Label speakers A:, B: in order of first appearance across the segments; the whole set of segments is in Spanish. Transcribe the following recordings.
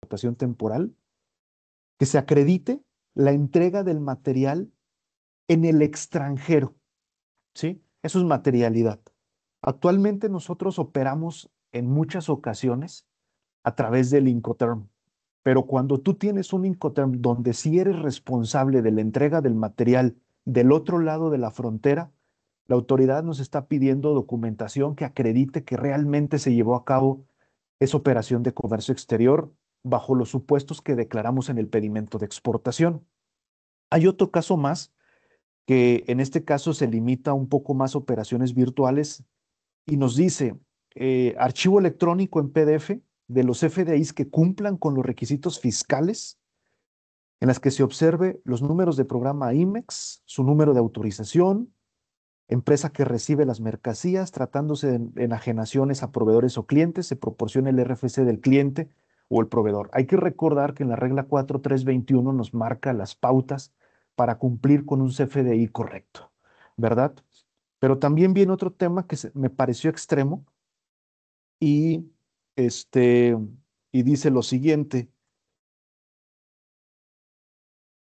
A: exportación temporal, que se acredite la entrega del material en el extranjero, ¿sí? Eso es materialidad. Actualmente nosotros operamos en muchas ocasiones a través del Incoterm, pero cuando tú tienes un Incoterm donde sí eres responsable de la entrega del material del otro lado de la frontera, la autoridad nos está pidiendo documentación que acredite que realmente se llevó a cabo esa operación de comercio exterior bajo los supuestos que declaramos en el pedimento de exportación. Hay otro caso más que en este caso se limita un poco más a operaciones virtuales y nos dice archivo electrónico en PDF de los FDIs que cumplan con los requisitos fiscales en las que se observe los números de programa IMEX, su número de autorización, empresa que recibe las mercancías, tratándose de enajenaciones a proveedores o clientes, se proporciona el RFC del cliente o el proveedor. Hay que recordar que en la regla 4321 nos marca las pautas para cumplir con un CFDI correcto, ¿verdad? Pero también viene otro tema que me pareció extremo y, este, y dice lo siguiente.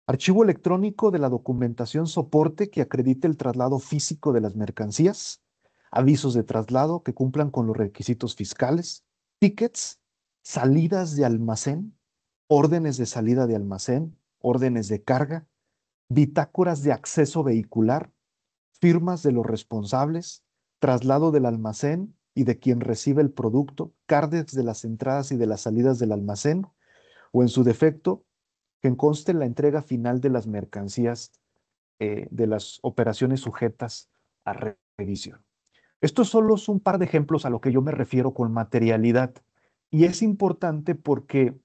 A: Archivo electrónico de la documentación soporte que acredite el traslado físico de las mercancías, avisos de traslado que cumplan con los requisitos fiscales, tickets, salidas de almacén, órdenes de salida de almacén, órdenes de carga, bitácoras de acceso vehicular, firmas de los responsables, traslado del almacén y de quien recibe el producto, cardex de las entradas y de las salidas del almacén, o en su defecto, que conste la entrega final de las mercancías de las operaciones sujetas a revisión. Estos solo son un par de ejemplos a lo que yo me refiero con materialidad. Y es importante porque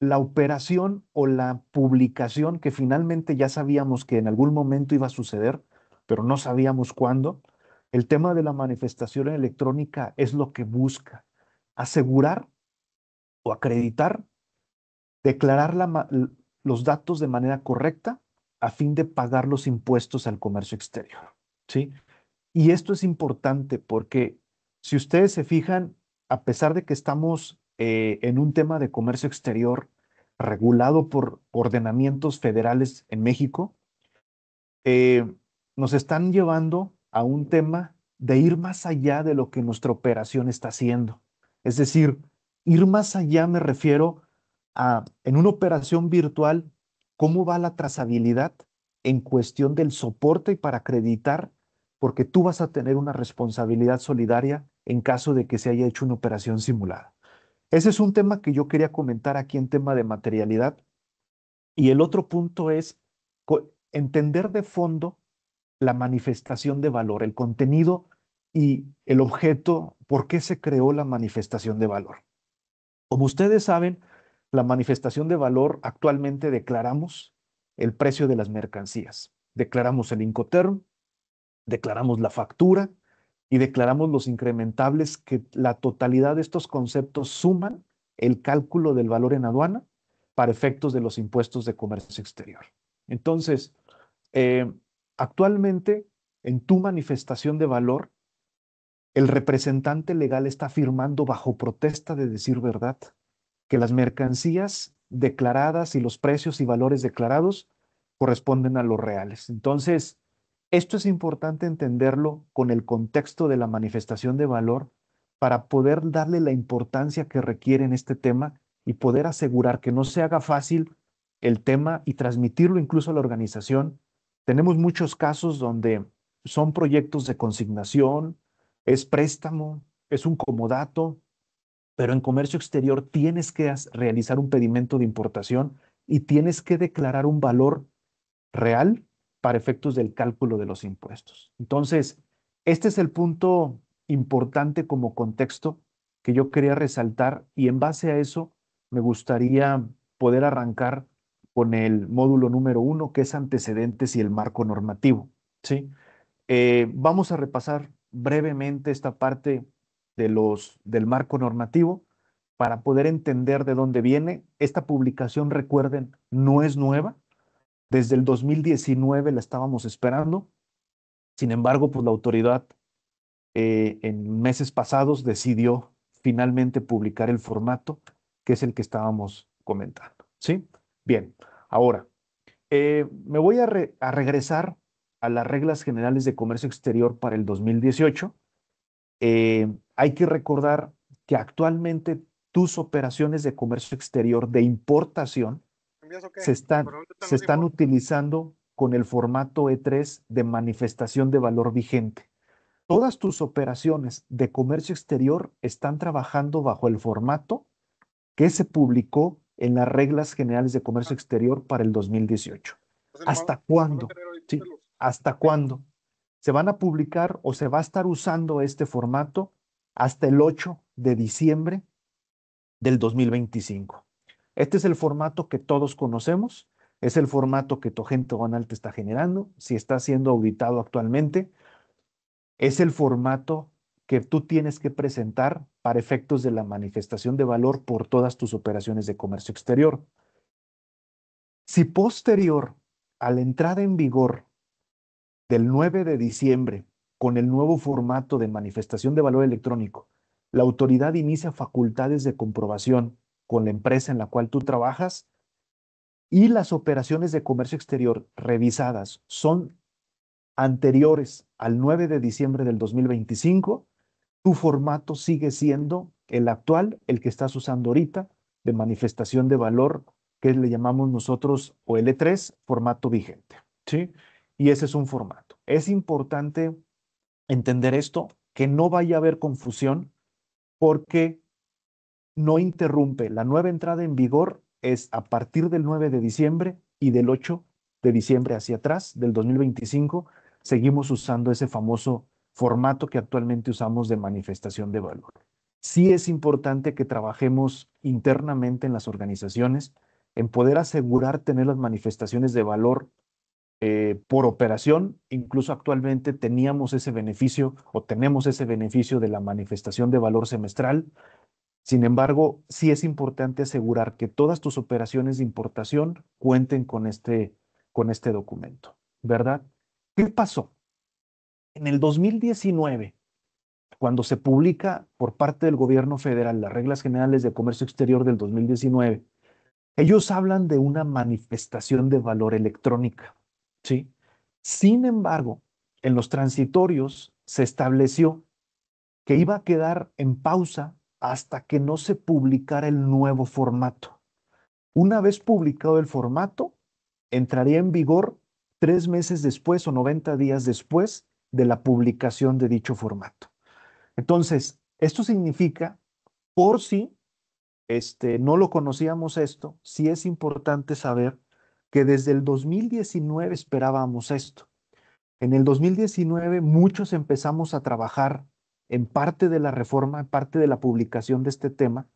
A: la operación o la publicación que finalmente ya sabíamos que en algún momento iba a suceder, pero no sabíamos cuándo, el tema de la manifestación electrónica es lo que busca asegurar o acreditar, declarar los datos de manera correcta a fin de pagar los impuestos al comercio exterior, ¿sí? Y esto es importante porque si ustedes se fijan, a pesar de que estamos en un tema de comercio exterior regulado por ordenamientos federales en México, eh, nos están llevando a un tema de ir más allá de lo que nuestra operación está haciendo. Es decir, ir más allá me refiero a, en una operación virtual, cómo va la trazabilidad en cuestión del soporte y para acreditar, porque tú vas a tener una responsabilidad solidaria en caso de que se haya hecho una operación simulada. Ese es un tema que yo quería comentar aquí en tema de materialidad. Y el otro punto es entender de fondo la manifestación de valor, el contenido y el objeto, por qué se creó la manifestación de valor. Como ustedes saben, la manifestación de valor actualmente declaramos el precio de las mercancías, declaramos el Incoterm, declaramos la factura y declaramos los incrementables que la totalidad de estos conceptos suman el cálculo del valor en aduana para efectos de los impuestos de comercio exterior. Entonces, eh, actualmente, en tu manifestación de valor, el representante legal está firmando bajo protesta de decir verdad que las mercancías declaradas y los precios y valores declarados corresponden a los reales. Entonces, esto es importante entenderlo con el contexto de la manifestación de valor para poder darle la importancia que requiere en este tema y poder asegurar que no se haga fácil el tema y transmitirlo incluso a la organización. Tenemos muchos casos donde son proyectos de consignación, es préstamo, es un comodato, pero en comercio exterior tienes que realizar un pedimento de importación y tienes que declarar un valor real para efectos del cálculo de los impuestos. Entonces, este es el punto importante como contexto que yo quería resaltar y en base a eso me gustaría poder arrancar con el módulo número 1, que es antecedentes y el marco normativo, ¿sí? Vamos a repasar brevemente esta parte del marco normativo para poder entender de dónde viene. Esta publicación, recuerden, no es nueva. Desde el 2019 la estábamos esperando. Sin embargo, pues la autoridad en meses pasados decidió finalmente publicar el formato que es el que estábamos comentando. ¿Sí? Bien, ahora, me voy a regresar a las reglas generales de comercio exterior para el 2018. Hay que recordar que actualmente tus operaciones de comercio exterior de importación
B: ¿Envías o qué?
A: se están,
B: ¿Por dónde están
A: se
B: los
A: están
B: impuestos?
A: utilizando con el formato E3 de manifestación de valor vigente. Todas tus operaciones de comercio exterior están trabajando bajo el formato que se publicó en las reglas generales de
B: Ah,
A: comercio exterior para el 2018.
B: entonces
A: ¿Hasta
B: nomás va a
A: cuándo?
B: tener ahorita
A: Sí,
B: los...
A: ¿hasta cuándo? Se van a publicar o se va a estar usando este formato hasta el 8 de diciembre del 2025. Este es el formato que todos conocemos, es el formato que tu agente aduanal te está generando, si está siendo auditado actualmente, es el formato que tú tienes que presentar para efectos de la manifestación de valor por todas tus operaciones de comercio exterior. Si posterior a la entrada en vigor del 9 de diciembre, con el nuevo formato de manifestación de valor electrónico, la autoridad inicia facultades de comprobación con la empresa en la cual tú trabajas y las operaciones de comercio exterior revisadas son anteriores al 9 de diciembre del 2025, tu formato sigue siendo el actual, el que estás usando ahorita, de manifestación de valor, que le llamamos nosotros o L3, formato vigente, ¿sí? Y ese es un formato. Es importante entender esto, que no vaya a haber confusión, porque no interrumpe. La nueva entrada en vigor es a partir del 9 de diciembre y del 8 de diciembre hacia atrás, del 2025, seguimos usando ese famoso formato que actualmente usamos de manifestación de valor. Sí es importante que trabajemos internamente en las organizaciones en poder asegurar tener las manifestaciones de valor por operación. Incluso actualmente teníamos ese beneficio o tenemos ese beneficio de la manifestación de valor semestral. Sin embargo, sí es importante asegurar que todas tus operaciones de importación cuenten con este documento, ¿verdad? ¿Qué pasó? En el 2019, cuando se publica por parte del gobierno federal las reglas generales de comercio exterior del 2019, ellos hablan de una manifestación de valor electrónica, ¿sí? Sin embargo, en los transitorios se estableció que iba a quedar en pausa hasta que no se publicara el nuevo formato. Una vez publicado el formato, entraría en vigor 3 meses después o 90 días después de la publicación de dicho formato. Entonces, esto significa, por si no lo conocíamos esto, sí es importante saber que desde el 2019 esperábamos esto. En el 2019 muchos empezamos a trabajar en parte de la reforma, en parte de la publicación de este tema,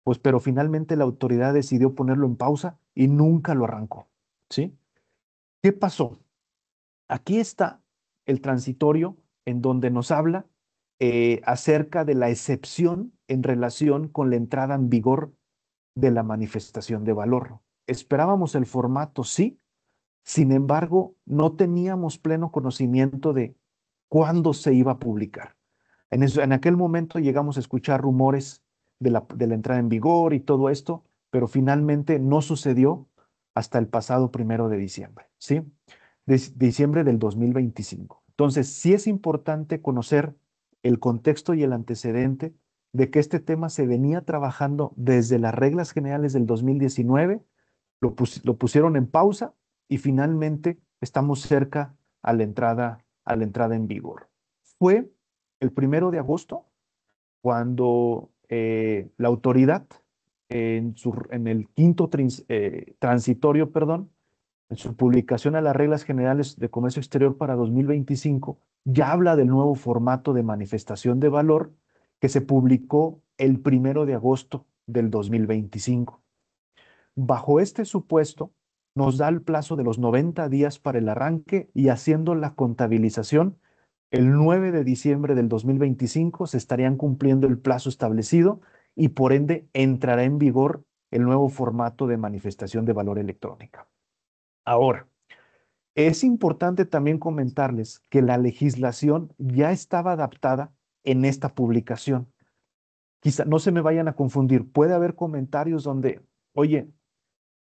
A: pues pero finalmente la autoridad decidió ponerlo en pausa y nunca lo arrancó, ¿sí? ¿Qué pasó? Aquí está el transitorio en donde nos habla acerca de la excepción en relación con la entrada en vigor de la manifestación de valor. Esperábamos el formato, sí, sin embargo, no teníamos pleno conocimiento de cuándo se iba a publicar. En aquel momento llegamos a escuchar rumores de la entrada en vigor y todo esto, pero finalmente no sucedió hasta el pasado 1 de diciembre, ¿sí? Diciembre del 2025. Entonces, sí es importante conocer el contexto y el antecedente de que este tema se venía trabajando desde las reglas generales del 2019, lo pusieron en pausa y finalmente estamos cerca a la entrada en vigor. Fue el 1 de agosto cuando la autoridad en el quinto transitorio, perdón, en su publicación a las reglas generales de comercio exterior para 2025, ya habla del nuevo formato de manifestación de valor que se publicó el 1 de agosto del 2025. Bajo este supuesto, nos da el plazo de los 90 días para el arranque y haciendo la contabilización, el 9 de diciembre del 2025 se estarían cumpliendo el plazo establecido y por ende entrará en vigor el nuevo formato de manifestación de valor electrónica. Ahora, es importante también comentarles que la legislación ya estaba adaptada en esta publicación. quizá no se me vayan a confundir. Puede haber comentarios donde, oye,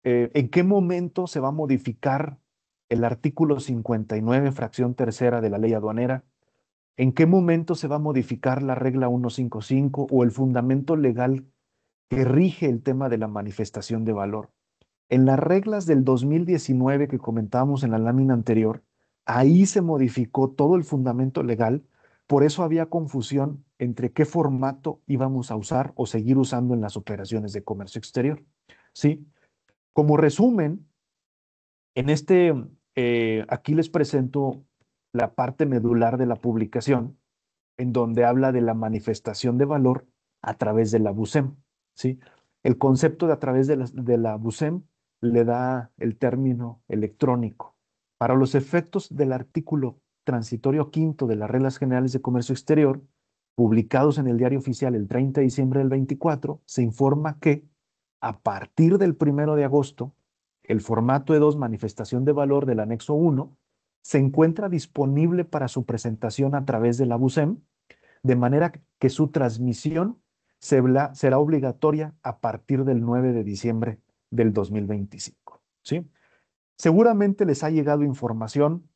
A: ¿en qué momento se va a modificar el artículo 59, fracción tercera de la ley aduanera? ¿En qué momento se va a modificar la regla 155 o el fundamento legal que rige el tema de la manifestación de valor? En las reglas del 2019 que comentábamos en la lámina anterior, ahí se modificó todo el fundamento legal, por eso había confusión entre qué formato íbamos a usar o seguir usando en las operaciones de comercio exterior. ¿Sí? Como resumen, en aquí les presento la parte medular de la publicación, en donde habla de la manifestación de valor a través de la BUSEM, ¿sí? El concepto de a través de la BUSEM le da el término electrónico. Para los efectos del artículo transitorio quinto de las Reglas Generales de Comercio Exterior, publicados en el Diario Oficial el 30 de diciembre del 24, se informa que a partir del 1 de agosto, el formato E2 manifestación de valor del anexo 1 se encuentra disponible para su presentación a través de la BUSEM, de manera que su transmisión será obligatoria a partir del 9 de diciembre del 2025. ¿Sí? Seguramente les ha llegado información,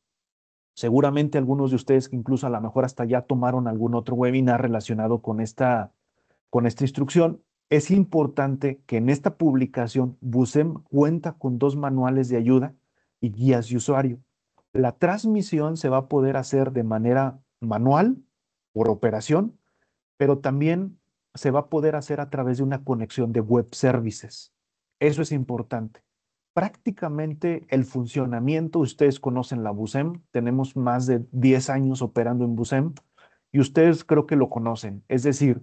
A: seguramente algunos de ustedes que incluso a lo mejor hasta ya tomaron algún otro webinar relacionado con esta instrucción. Es importante que en esta publicación BUSEM cuenta con dos manuales de ayuda y guías de usuario. La transmisión se va a poder hacer de manera manual por operación, pero también se va a poder hacer a través de una conexión de web services. Eso es importante. Prácticamente el funcionamiento, ustedes conocen la BUSEM, tenemos más de 10 años operando en BUSEM y ustedes creo que lo conocen. Es decir,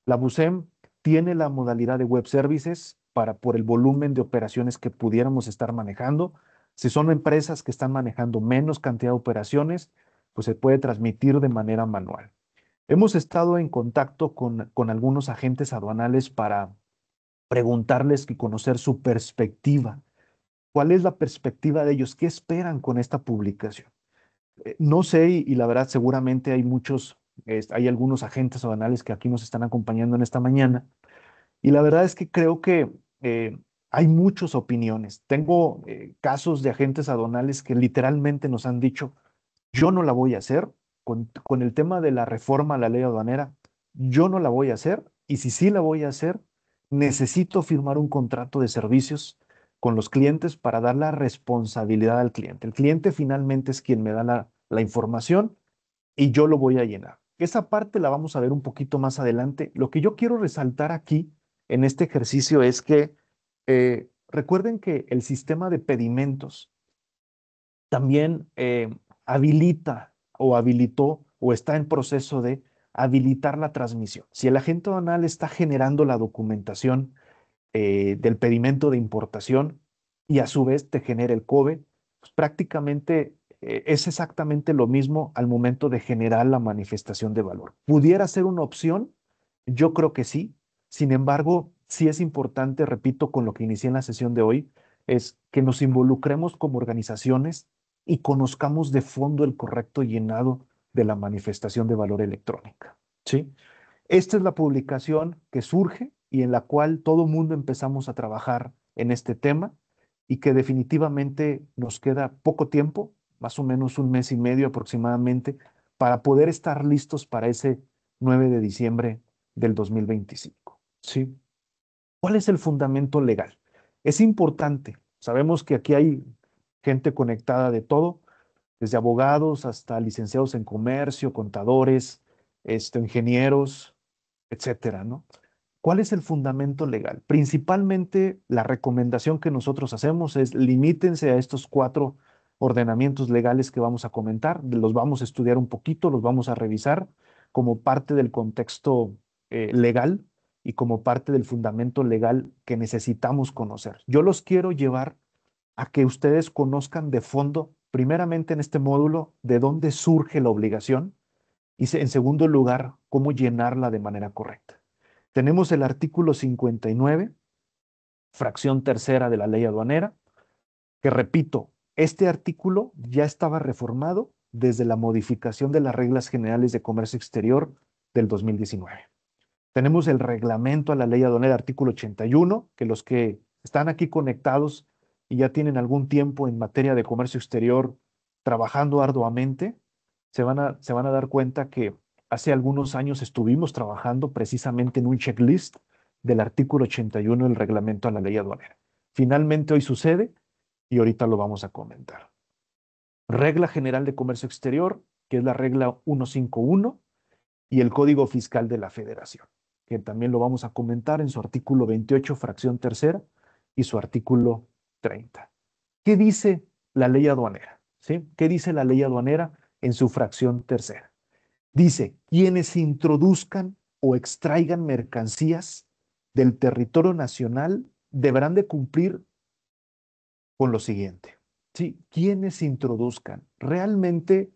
A: la BUSEM tiene la modalidad de web services para por el volumen de operaciones que pudiéramos estar manejando. Si son empresas que están manejando menos cantidad de operaciones, pues se puede transmitir de manera manual. Hemos estado en contacto con algunos agentes aduanales para preguntarles y conocer su perspectiva. ¿Cuál es la perspectiva de ellos? ¿Qué esperan con esta publicación? No sé, y la verdad seguramente hay hay algunos agentes aduanales que aquí nos están acompañando en esta mañana, y la verdad es que creo que hay muchas opiniones. Tengo casos de agentes aduanales que literalmente nos han dicho, yo no la voy a hacer con el tema de la reforma a la ley aduanera, yo no la voy a hacer y si sí la voy a hacer, necesito firmar un contrato de servicios con los clientes para dar la responsabilidad al cliente. El cliente finalmente es quien me da la información y yo lo voy a llenar. Esa parte la vamos a ver un poquito más adelante. Lo que yo quiero resaltar aquí en este ejercicio es que recuerden que el sistema de pedimentos también habilita o habilitó o está en proceso de habilitar la transmisión. Si el agente aduanal está generando la documentación del pedimento de importación y a su vez te genera el COBE, pues prácticamente es exactamente lo mismo al momento de generar la manifestación de valor. ¿Pudiera ser una opción? Yo creo que sí. Sin embargo, sí es importante, repito, con lo que inicié en la sesión de hoy, es que nos involucremos como organizaciones y conozcamos de fondo el correcto llenado de la manifestación de valor electrónica. ¿Sí? Esta es la publicación que surge y en la cual todo mundo empezamos a trabajar en este tema y que definitivamente nos queda poco tiempo, más o menos un mes y medio aproximadamente, para poder estar listos para ese 9 de diciembre del 2025. ¿Sí? ¿Cuál es el fundamento legal? Es importante. Sabemos que aquí hay gente conectada de todo, desde abogados hasta licenciados en comercio, contadores, ingenieros, etcétera, ¿no? ¿Cuál es el fundamento legal? Principalmente la recomendación que nosotros hacemos es limítense a estos cuatro ordenamientos legales que vamos a comentar, los vamos a estudiar un poquito, los vamos a revisar como parte del contexto legal y como parte del fundamento legal que necesitamos conocer. Yo los quiero llevar a que ustedes conozcan de fondo, primeramente en este módulo, de dónde surge la obligación y en segundo lugar, cómo llenarla de manera correcta. Tenemos el artículo 59, fracción tercera de la ley aduanera, que repito, este artículo ya estaba reformado desde la modificación de las reglas generales de comercio exterior del 2019. Tenemos el reglamento a la ley aduanera, artículo 81, que los que están aquí conectados y ya tienen algún tiempo en materia de comercio exterior trabajando arduamente, se van a dar cuenta que hace algunos años estuvimos trabajando precisamente en un checklist del artículo 81 del reglamento a la ley aduanera. Finalmente hoy sucede y ahorita lo vamos a comentar. Regla General de Comercio Exterior, que es la regla 151, y el Código Fiscal de la Federación, que también lo vamos a comentar en su artículo 28, fracción tercera, y su artículo 30. ¿Qué dice la ley aduanera? ¿Sí? ¿Qué dice la ley aduanera en su fracción tercera? Dice, quienes introduzcan o extraigan mercancías del territorio nacional deberán de cumplir con lo siguiente. ¿Sí? Quienes introduzcan. Realmente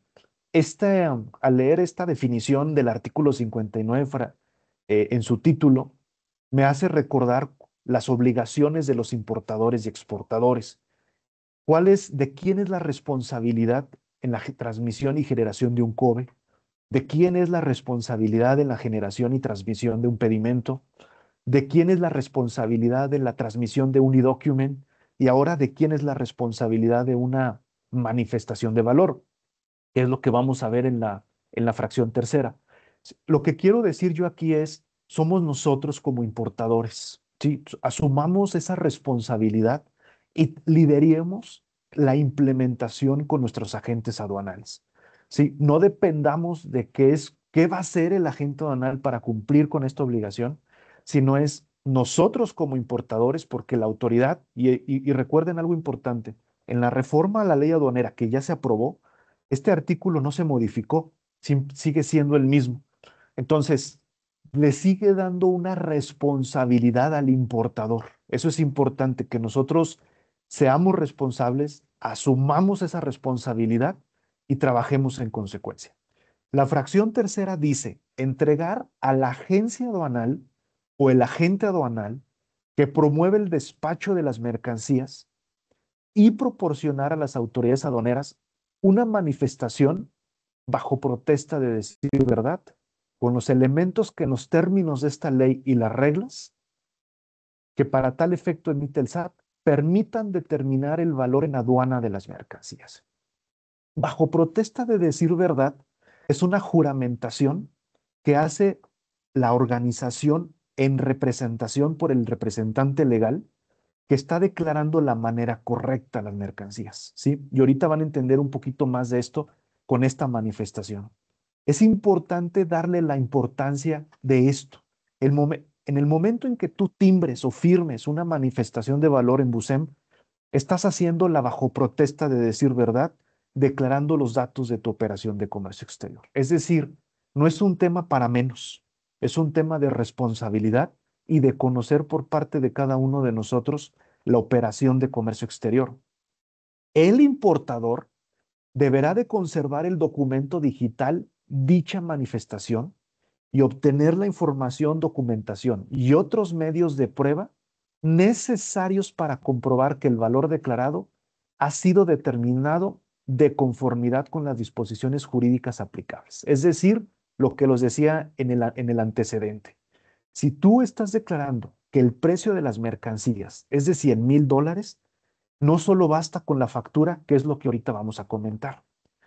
A: al leer esta definición del artículo 59 en su título, me hace recordar las obligaciones de los importadores y exportadores. ¿De quién es la responsabilidad en la transmisión y generación de un COBE? ¿De quién es la responsabilidad en la generación y transmisión de un pedimento? ¿De quién es la responsabilidad en la transmisión de un e-document? Y ahora, ¿de quién es la responsabilidad de una manifestación de valor? Que es lo que vamos a ver en la fracción tercera. Lo que quiero decir yo aquí es, somos nosotros como importadores, ¿sí? Asumamos esa responsabilidad y lideremos la implementación con nuestros agentes aduanales, ¿sí? No dependamos de qué va a hacer el agente aduanal para cumplir con esta obligación, sino es nosotros como importadores, porque la autoridad, y recuerden algo importante, en la reforma a la ley aduanera que ya se aprobó, este artículo no se modificó, sigue siendo el mismo. Entonces, le sigue dando una responsabilidad al importador. Eso es importante, que nosotros seamos responsables, asumamos esa responsabilidad y trabajemos en consecuencia. La fracción tercera dice, entregar a la agencia aduanal o el agente aduanal que promueve el despacho de las mercancías y proporcionar a las autoridades aduaneras una manifestación bajo protesta de decir verdad, con los elementos que en los términos de esta ley y las reglas que para tal efecto emite el SAT permitan determinar el valor en aduana de las mercancías. Bajo protesta de decir verdad es una juramentación que hace la organización en representación por el representante legal que está declarando la manera correcta las mercancías, ¿sí? Y ahorita van a entender un poquito más de esto con esta manifestación. Es importante darle la importancia de esto. En el momento en que tú timbres o firmes una manifestación de valor en BUSEM, estás haciéndola bajo protesta de decir verdad, declarando los datos de tu operación de comercio exterior. Es decir, no es un tema para menos, es un tema de responsabilidad y de conocer por parte de cada uno de nosotros la operación de comercio exterior. El importador deberá de conservar el documento digital, dicha manifestación, y obtener la información, documentación y otros medios de prueba necesarios para comprobar que el valor declarado ha sido determinado de conformidad con las disposiciones jurídicas aplicables. Es decir, lo que los decía en el antecedente. Si tú estás declarando que el precio de las mercancías es de $100,000, no solo basta con la factura, que es lo que ahorita vamos a comentar.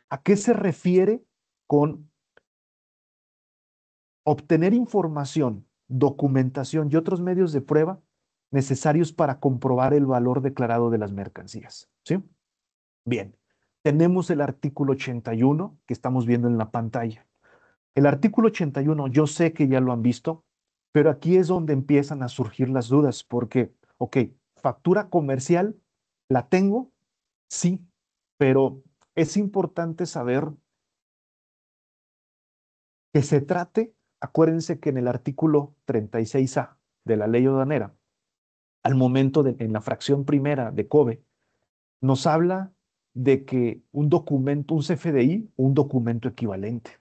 A: ¿A qué se refiere con obtener información, documentación y otros medios de prueba necesarios para comprobar el valor declarado de las mercancías? ¿Sí? Bien, tenemos el artículo 81 que estamos viendo en la pantalla. El artículo 81, yo sé que ya lo han visto, pero aquí es donde empiezan a surgir las dudas, porque, ok, factura comercial, ¿la tengo? Sí, pero es importante saber que se trate, acuérdense que en el artículo 36A de la ley aduanera, al momento en la fracción primera de COBE, nos habla de que un documento, un CFDI, un documento equivalente.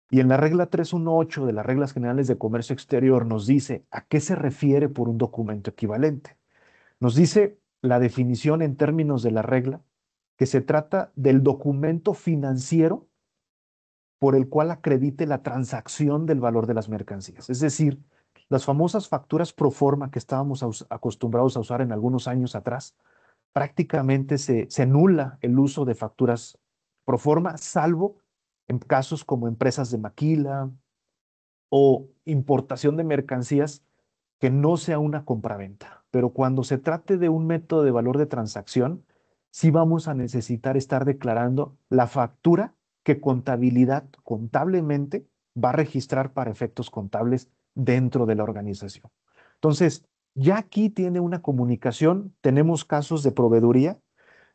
A: Y en la regla 318 de las reglas generales de comercio exterior nos dice a qué se refiere por un documento equivalente. Nos dice la definición en términos de la regla que se trata del documento financiero por el cual acredite la transacción del valor de las mercancías. Es decir, las famosas facturas pro forma que estábamos acostumbrados a usar en algunos años atrás, prácticamente se nula el uso de facturas pro forma, salvo en casos como empresas de maquila o importación de mercancías que no sea una compraventa. Pero cuando se trate de un método de valor de transacción, sí vamos a necesitar estar declarando la factura que contabilidad contablemente va a registrar para efectos contables dentro de la organización. Entonces, ya aquí tiene una comunicación, tenemos casos de proveeduría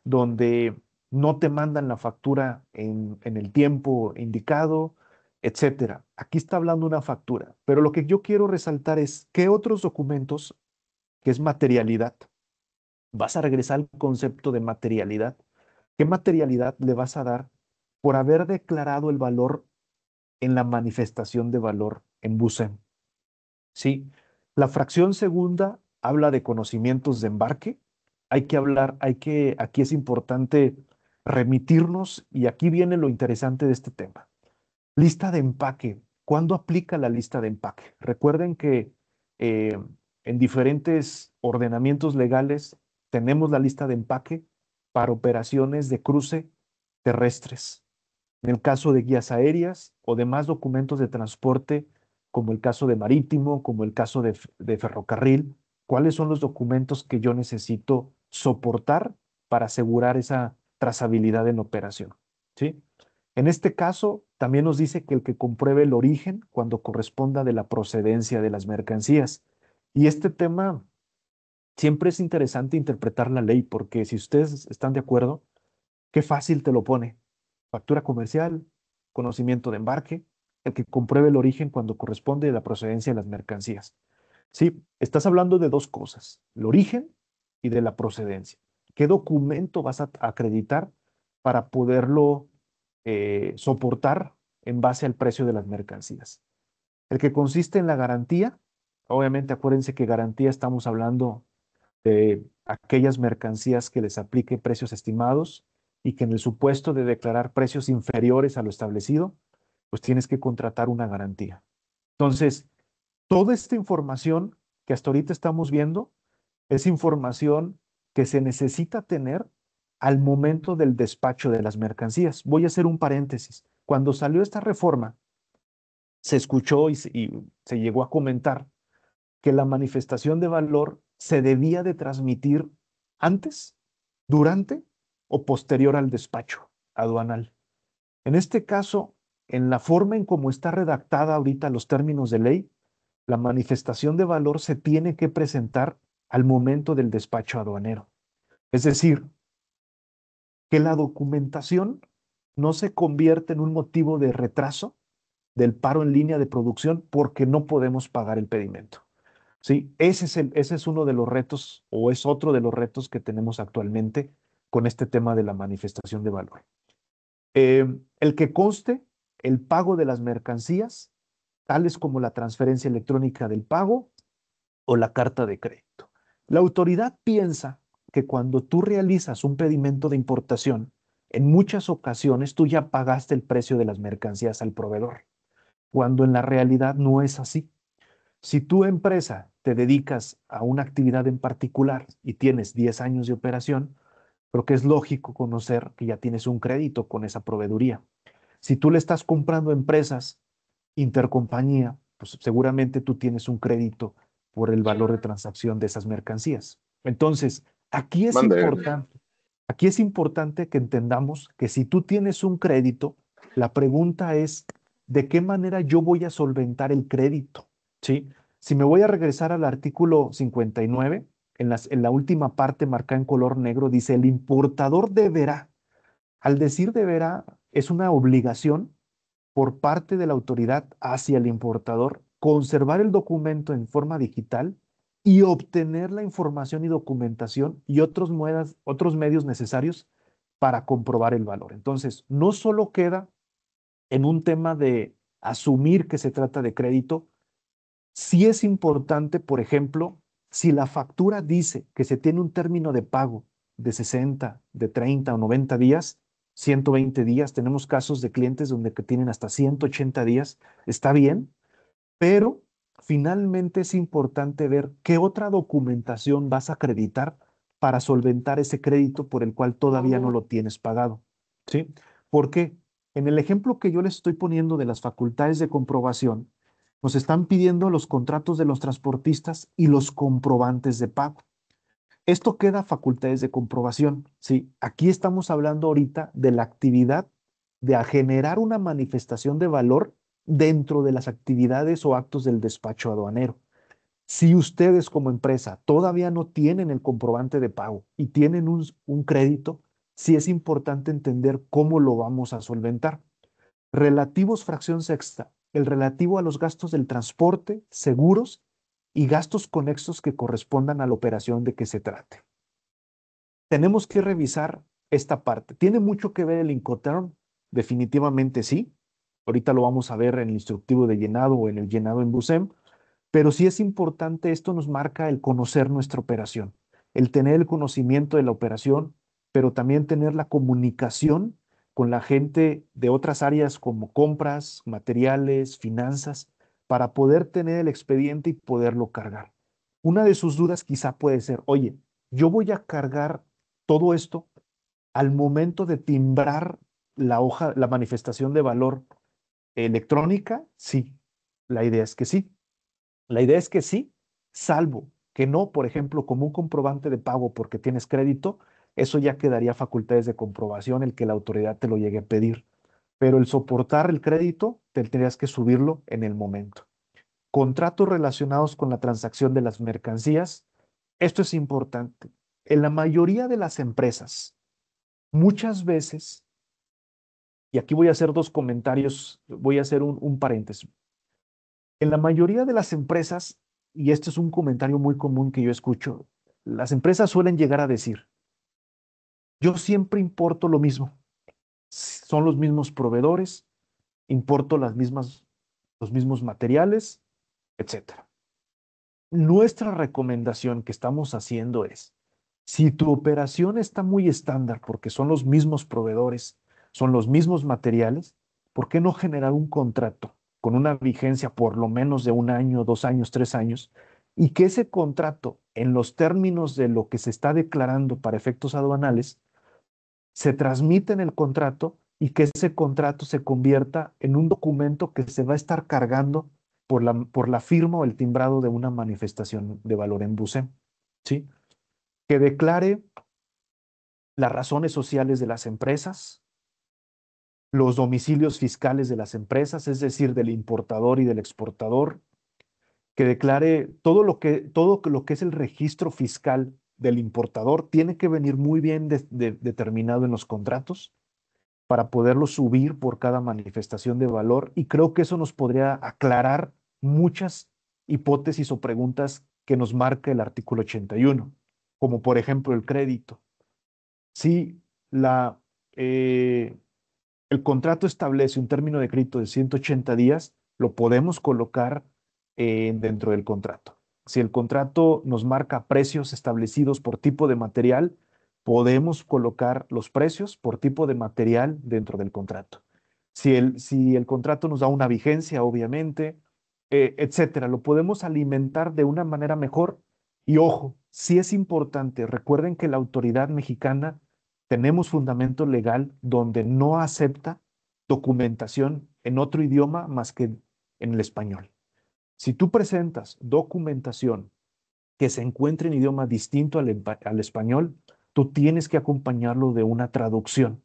A: donde no te mandan la factura en el tiempo indicado, etcétera. Aquí está hablando una factura, pero lo que yo quiero resaltar es qué otros documentos, que es materialidad, vas a regresar al concepto de materialidad. ¿Qué materialidad le vas a dar por haber declarado el valor en la manifestación de valor en BUSEM? Sí, la fracción segunda habla de conocimientos de embarque. Aquí es importante remitirnos y aquí viene lo interesante de este tema. Lista de empaque. ¿Cuándo aplica la lista de empaque? Recuerden que eh, en diferentes ordenamientos legales tenemos la lista de empaque para operaciones de cruce terrestres. En el caso de guías aéreas o demás documentos de transporte, como el caso de marítimo, como el caso de ferrocarril, ¿cuáles son los documentos que yo necesito soportar para asegurar esa trazabilidad en operación? ¿Sí? En este caso, también nos dice que el que compruebe el origen cuando corresponda de la procedencia de las mercancías. Y este tema siempre es interesante interpretar la ley, porque si ustedes están de acuerdo, qué fácil te lo pone. Factura comercial, conocimiento de embarque, el que compruebe el origen cuando corresponde de la procedencia de las mercancías. Sí, estás hablando de dos cosas, el origen y de la procedencia. ¿Qué documento vas a acreditar para poderlo soportar en base al precio de las mercancías? El que consiste en la garantía, obviamente acuérdense que garantía estamos hablando de aquellas mercancías que les aplique precios estimados y que en el supuesto de declarar precios inferiores a lo establecido, pues tienes que contratar una garantía. Entonces, toda esta información que hasta ahorita estamos viendo es información que se necesita tener al momento del despacho de las mercancías. Voy a hacer un paréntesis. Cuando salió esta reforma, se escuchó y se llegó a comentar que la manifestación de valor se debía de transmitir antes, durante o posterior al despacho aduanal. En este caso, en la forma en cómo está redactada ahorita los términos de ley, la manifestación de valor se tiene que presentar al momento del despacho aduanero. Es decir, que la documentación no se convierte en un motivo de retraso del paro en línea de producción porque no podemos pagar el pedimento. Sí, ese es uno de los retos o es otro de los retos que tenemos actualmente con este tema de la manifestación de valor. El que conste el pago de las mercancías, tales como la transferencia electrónica del pago o la carta de crédito. La autoridad piensa que cuando tú realizas un pedimento de importación, en muchas ocasiones tú ya pagaste el precio de las mercancías al proveedor, cuando en la realidad no es así. Si tu empresa te dedicas a una actividad en particular y tienes 10 años de operación, creo que es lógico conocer que ya tienes un crédito con esa proveeduría. Si tú le estás comprando a empresas intercompañía, pues seguramente tú tienes un crédito por el valor de transacción de esas mercancías. Entonces,
B: Mande.
A: aquí es importante que entendamos que si tú tienes un crédito, la pregunta es, ¿de qué manera yo voy a solventar el crédito? ¿Sí? Si me voy a regresar al artículo 59, en la última parte marcada en color negro, dice, el importador deberá. Al decir deberá, es una obligación por parte de la autoridad hacia el importador conservar el documento en forma digital y obtener la información y documentación y otros medios necesarios para comprobar el valor. Entonces, no solo queda en un tema de asumir que se trata de crédito, sí es importante, por ejemplo, si la factura dice que se tiene un término de pago de 60, de 30 o 90 días, 120 días. Tenemos casos de clientes donde que tienen hasta 180 días. Está bien, pero finalmente es importante ver qué otra documentación vas a acreditar para solventar ese crédito por el cual todavía no lo tienes pagado. ¿Sí? Porque en el ejemplo que yo les estoy poniendo de las facultades de comprobación, nos están pidiendo los contratos de los transportistas y los comprobantes de pago. Esto queda a facultades de comprobación, ¿sí? Aquí estamos hablando ahorita de la actividad de a generar una manifestación de valor dentro de las actividades o actos del despacho aduanero. Si ustedes como empresa todavía no tienen el comprobante de pago y tienen un crédito, sí es importante entender cómo lo vamos a solventar. Relativos, fracción sexta, el relativo a los gastos del transporte, seguros y gastos conexos que correspondan a la operación de que se trate. Tenemos que revisar esta parte. ¿Tiene mucho que ver el Incoterm? Definitivamente sí. Ahorita lo vamos a ver en el instructivo de llenado o en el llenado en BUSEM, pero sí es importante, esto nos marca el conocer nuestra operación, el tener el conocimiento de la operación, pero también tener la comunicación con la gente de otras áreas como compras, materiales, finanzas, para poder tener el expediente y poderlo cargar. Una de sus dudas quizá puede ser, oye, yo voy a cargar todo esto al momento de timbrar la hoja, la manifestación de valor electrónica. Sí, la idea es que sí. La idea es que sí, salvo que no, por ejemplo, como un comprobante de pago porque tienes crédito, eso ya quedaría facultades de comprobación el que la autoridad te lo llegue a pedir. Pero el soportar el crédito, tendrías que subirlo en el momento. Contratos relacionados con la transacción de las mercancías, esto es importante. En la mayoría de las empresas, muchas veces, y aquí voy a hacer dos comentarios, voy a hacer un paréntesis. En la mayoría de las empresas, y este es un comentario muy común que yo escucho, las empresas suelen llegar a decir, yo siempre importo lo mismo, son los mismos proveedores, importo los mismos materiales, etcétera. Nuestra recomendación que estamos haciendo es, si tu operación está muy estándar porque son los mismos proveedores, son los mismos materiales, ¿por qué no generar un contrato con una vigencia por lo menos de 1 año, 2 años, 3 años, y que ese contrato, en los términos de lo que se está declarando para efectos aduanales, se transmite en el contrato y que ese contrato se convierta en un documento que se va a estar cargando por la firma o el timbrado de una manifestación de valor en BUSEM, ¿sí? Que declare las razones sociales de las empresas, los domicilios fiscales de las empresas, es decir, del importador y del exportador, que declare todo lo que es el registro fiscal del importador, tiene que venir muy bien determinado en los contratos para poderlo subir por cada manifestación de valor, y creo que eso nos podría aclarar muchas hipótesis o preguntas que nos marca el artículo 81, como por ejemplo el crédito. Si la, eh, el contrato establece un término de crédito de 180 días, lo podemos colocar dentro del contrato. Si el contrato nos marca precios establecidos por tipo de material, podemos colocar los precios por tipo de material dentro del contrato. Si el contrato nos da una vigencia, obviamente, etcétera, lo podemos alimentar de una manera mejor. Y ojo, sí es importante, recuerden que la autoridad mexicana tenemos fundamento legal donde no acepta documentación en otro idioma más que en el español. Si tú presentas documentación que se encuentre en idioma distinto al español, tú tienes que acompañarlo de una traducción.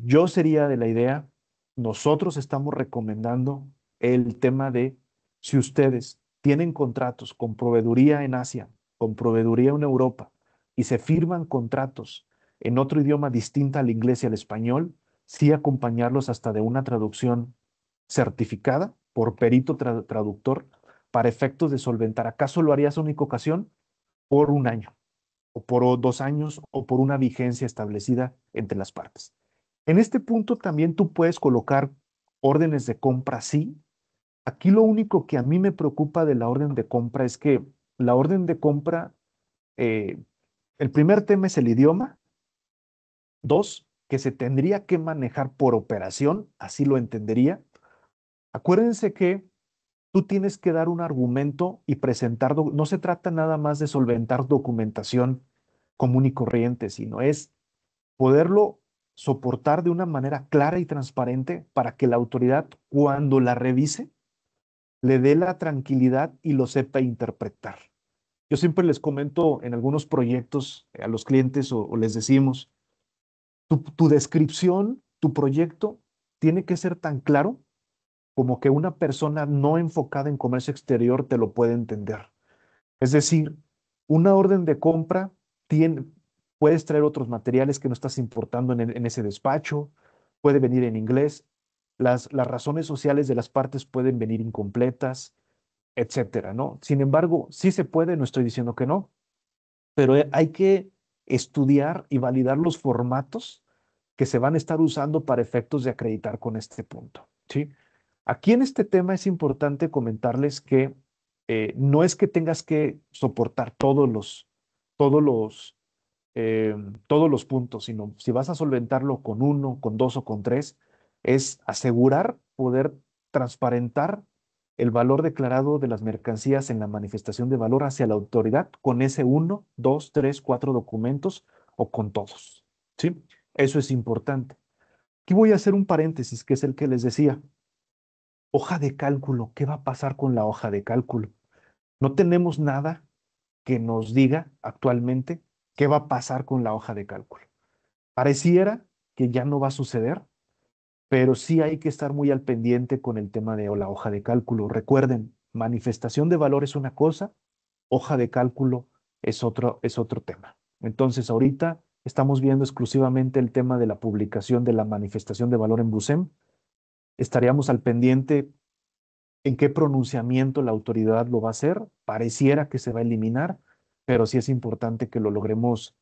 A: Yo sería de la idea, nosotros estamos recomendando el tema de si ustedes tienen contratos con proveeduría en Asia, con proveeduría en Europa y se firman contratos en otro idioma distinto al inglés y al español, sí acompañarlos hasta de una traducción certificada por perito traductor para efectos de solventar. ¿Acaso lo harías única ocasión? Por 1 año, o por 2 años, o por una vigencia establecida entre las partes. En este punto también tú puedes colocar órdenes de compra, sí. Aquí lo único que a mí me preocupa de la orden de compra es que la orden de compra, eh, el primer tema es el idioma. Dos, que se tendría que manejar por operación, así lo entendería. Acuérdense que tú tienes que dar un argumento y presentar, no se trata nada más de solventar documentación común y corriente, sino es poderlo soportar de una manera clara y transparente para que la autoridad, cuando la revise, le dé la tranquilidad y lo sepa interpretar. Yo siempre les comento en algunos proyectos a los clientes o les decimos, tu descripción, tu proyecto tiene que ser tan claro como que una persona no enfocada en comercio exterior te lo puede entender. Es decir, una orden de compra tiene, puedes traer otros materiales que no estás importando en ese despacho, puede venir en inglés, las razones sociales de las partes pueden venir incompletas, etcétera, ¿no? Sin embargo, sí se puede, no estoy diciendo que no, pero hay que estudiar y validar los formatos que se van a estar usando para efectos de acreditar con este punto, ¿sí? Aquí en este tema es importante comentarles que no es que tengas que soportar todos los, eh, todos los puntos, sino si vas a solventarlo con uno, con dos o con tres, es asegurar poder transparentar el valor declarado de las mercancías en la manifestación de valor hacia la autoridad con ese uno, dos, tres, cuatro documentos o con todos, ¿sí? Eso es importante. Aquí voy a hacer un paréntesis, que es el que les decía. Hoja de cálculo, ¿qué va a pasar con la hoja de cálculo? No tenemos nada que nos diga actualmente qué va a pasar con la hoja de cálculo. Pareciera que ya no va a suceder, pero sí hay que estar muy al pendiente con el tema de la hoja de cálculo. Recuerden, manifestación de valor es una cosa, hoja de cálculo es otro tema. Entonces, ahorita estamos viendo exclusivamente el tema de la publicación de la manifestación de valor en BUSEM. Estaríamos al pendiente en qué pronunciamiento la autoridad lo va a hacer. Pareciera que se va a eliminar, pero sí es importante que lo logremos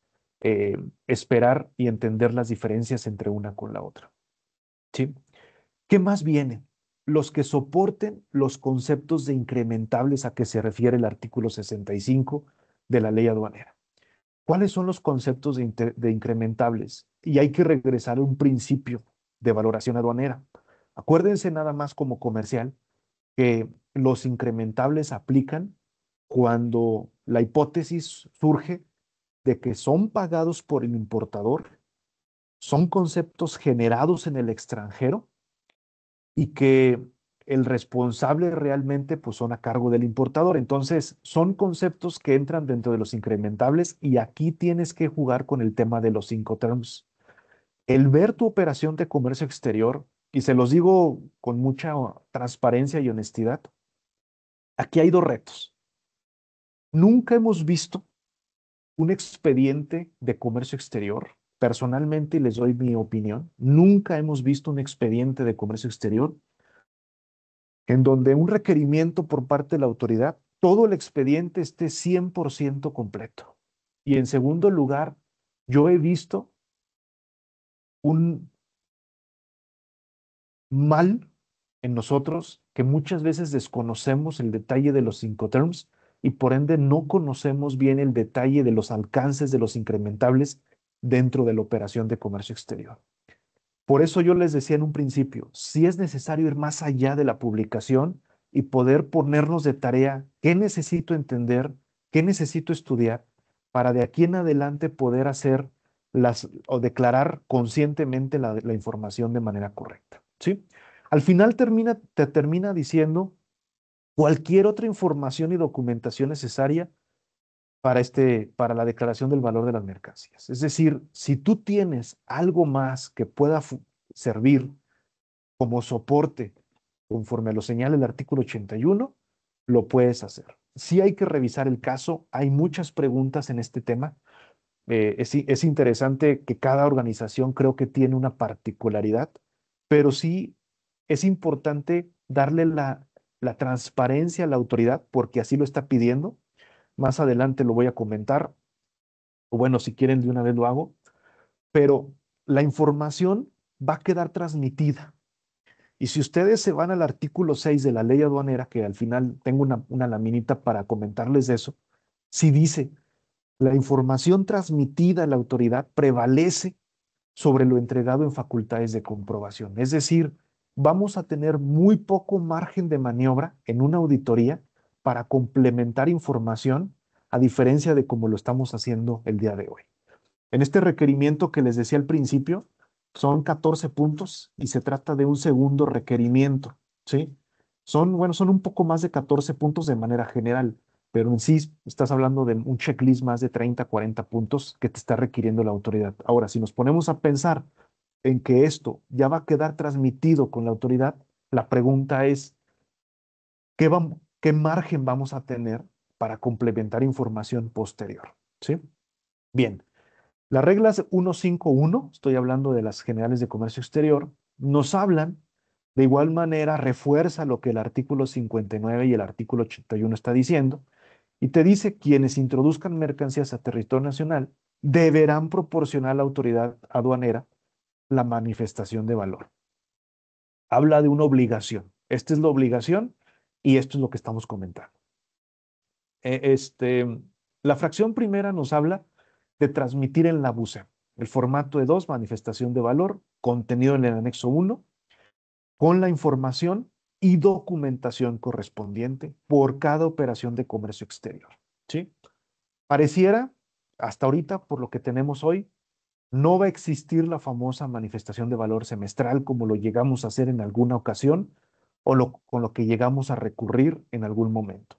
A: esperar y entender las diferencias entre una con la otra. ¿Sí? ¿Qué más viene? Los que soporten los conceptos de incrementables a que se refiere el artículo 65 de la ley aduanera. ¿Cuáles son los conceptos de incrementables? Y hay que regresar a un principio de valoración aduanera. Acuérdense nada más como comercial que los incrementables aplican cuando la hipótesis surge de que son pagados por el importador, son conceptos generados en el extranjero y que el responsable realmente pues son a cargo del importador. Entonces, son conceptos que entran dentro de los incrementables y aquí tienes que jugar con el tema de los Incoterms. El ver tu operación de comercio exterior, y se los digo con mucha transparencia y honestidad, aquí hay dos retos. Nunca hemos visto un expediente de comercio exterior. Personalmente, y les doy mi opinión, nunca hemos visto un expediente de comercio exterior en donde un requerimiento por parte de la autoridad, todo el expediente esté 100% completo. Y en segundo lugar, yo he visto un mal en nosotros que muchas veces desconocemos el detalle de los Incoterms y por ende no conocemos bien el detalle de los alcances de los incrementables dentro de la operación de comercio exterior. Por eso yo les decía en un principio, si es necesario ir más allá de la publicación y poder ponernos de tarea qué necesito entender, qué necesito estudiar para de aquí en adelante poder hacer las o declarar conscientemente la información de manera correcta, ¿sí? Al final te termina diciendo cualquier otra información y documentación necesaria para la declaración del valor de las mercancías. Es decir, si tú tienes algo más que pueda servir como soporte conforme a lo señala el artículo 81, lo puedes hacer. Sí hay que revisar el caso, hay muchas preguntas en este tema. Es interesante que cada organización creo que tiene una particularidad, pero sí es importante darle la transparencia a la autoridad porque así lo está pidiendo. Más adelante lo voy a comentar, o bueno, si quieren de una vez lo hago, pero la información va a quedar transmitida. Y si ustedes se van al artículo 6 de la ley aduanera, que al final tengo una laminita para comentarles de eso, sí dice, la información transmitida a la autoridad prevalece sobre lo entregado en facultades de comprobación. Es decir, vamos a tener muy poco margen de maniobra en una auditoría para complementar información, a diferencia de cómo lo estamos haciendo el día de hoy. En este requerimiento que les decía al principio, son 14 puntos y se trata de un segundo requerimiento, ¿sí? Son un poco más de 14 puntos de manera general, pero en sí estás hablando de un checklist más de 30, 40 puntos que te está requiriendo la autoridad. Ahora, si nos ponemos a pensar en que esto ya va a quedar transmitido con la autoridad, la pregunta es, ¿qué margen vamos a tener para complementar información posterior? ¿Sí? Bien. Las reglas 151, estoy hablando de las generales de comercio exterior, nos hablan, de igual manera refuerza lo que el artículo 59 y el artículo 81 está diciendo, y te dice quienes introduzcan mercancías a territorio nacional deberán proporcionar a la autoridad aduanera la manifestación de valor. Habla de una obligación. Esta es la obligación y esto es lo que estamos comentando. Eh, este, la fracción primera nos habla de transmitir en la BUSE el formato de 2, manifestación de valor, contenido en el anexo 1, con la información y documentación correspondiente por cada operación de comercio exterior. ¿Sí? Pareciera, hasta ahorita, por lo que tenemos hoy, no va a existir la famosa manifestación de valor semestral como lo llegamos a hacer en alguna ocasión o con lo que llegamos a recurrir en algún momento.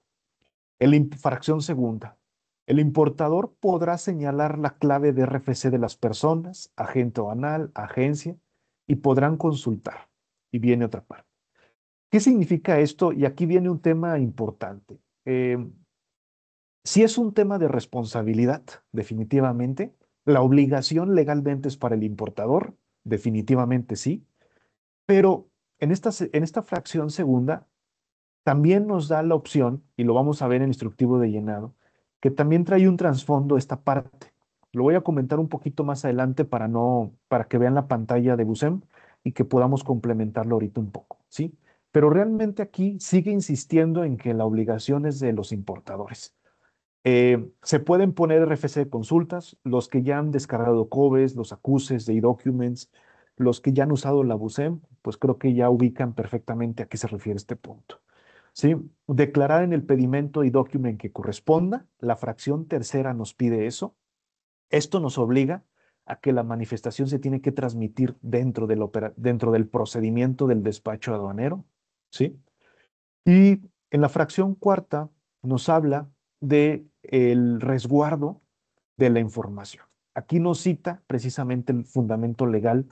A: Fracción segunda. El importador podrá señalar la clave de RFC de las personas, agente aduanal, agencia, y podrán consultar. Y viene otra parte. ¿Qué significa esto? Y aquí viene un tema importante. Si es un tema de responsabilidad, definitivamente. La obligación legalmente es para el importador, definitivamente sí. Pero en esta fracción segunda también nos da la opción, y lo vamos a ver en el instructivo de llenado, que también trae un trasfondo esta parte. Lo voy a comentar un poquito más adelante para que vean la pantalla de Busem y que podamos complementarlo ahorita un poco, ¿sí? Pero realmente aquí sigue insistiendo en que la obligación es de los importadores. Se pueden poner RFC de consultas, los que ya han descargado COBES, los acuses de e-documents, los que ya han usado la BUSEM, pues creo que ya ubican perfectamente a qué se refiere este punto. ¿Sí? Declarar en el pedimento y document que corresponda, la fracción tercera nos pide eso. Esto nos obliga a que la manifestación se tiene que transmitir dentro del procedimiento del despacho aduanero, ¿sí? Y en la fracción cuarta nos habla de el resguardo de la información. Aquí nos cita precisamente el fundamento legal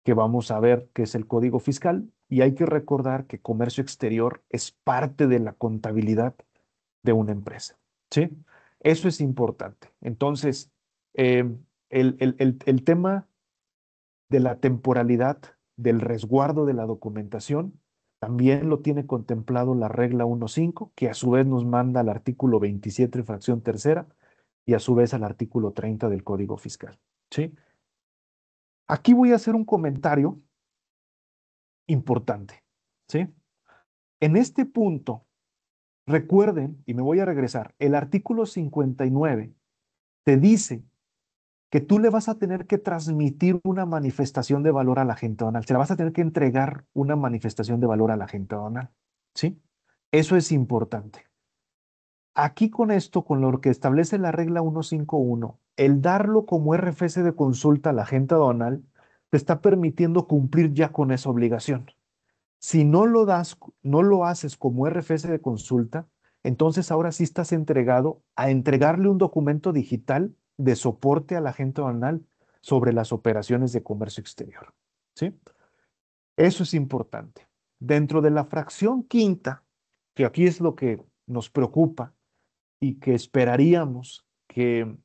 A: que vamos a ver, que es el Código Fiscal, y hay que recordar que comercio exterior es parte de la contabilidad de una empresa, ¿sí? Eso es importante. Entonces, eh, el tema de la temporalidad del resguardo de la documentación también lo tiene contemplado la regla 1.5, que a su vez nos manda al artículo 27, fracción tercera, y a su vez al artículo 30 del Código Fiscal, ¿sí? Aquí voy a hacer un comentario importante, ¿sí? En este punto, recuerden, y me voy a regresar, el artículo 59 te dice que tú le vas a tener que transmitir una manifestación de valor a la gente aduanal, se la vas a tener que entregar una manifestación de valor a la gente aduanal, ¿sí? Eso es importante. Aquí con esto, con lo que establece la regla 151, el darlo como RFC de consulta a la gente aduanal te está permitiendo cumplir ya con esa obligación. Si no lo das, no lo haces como RFC de consulta, entonces ahora sí estás entregado a entregarle un documento digital de soporte a la agente aduanal sobre las operaciones de comercio exterior. ¿Sí? Eso es importante. Dentro de la fracción quinta, que aquí es lo que nos preocupa y que esperaríamos que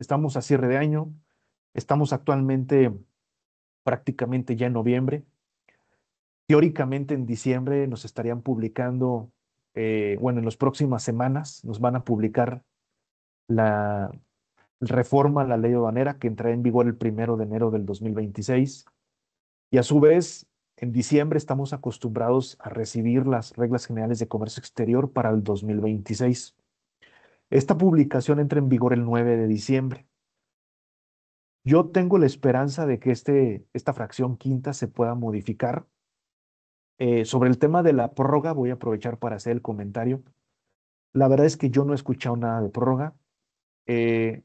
A: estamos a cierre de año, estamos actualmente prácticamente ya en noviembre. Teóricamente en diciembre nos estarían publicando, bueno, en las próximas semanas nos van a publicar la reforma a la ley aduanera que entrará en vigor el 1 de enero del 2026. Y a su vez, en diciembre estamos acostumbrados a recibir las reglas generales de comercio exterior para el 2026. Esta publicación entra en vigor el 9 de diciembre. Yo tengo la esperanza de que esta fracción quinta se pueda modificar. Sobre el tema de la prórroga, voy a aprovechar para hacer el comentario. La verdad es que yo no he escuchado nada de prórroga. Eh,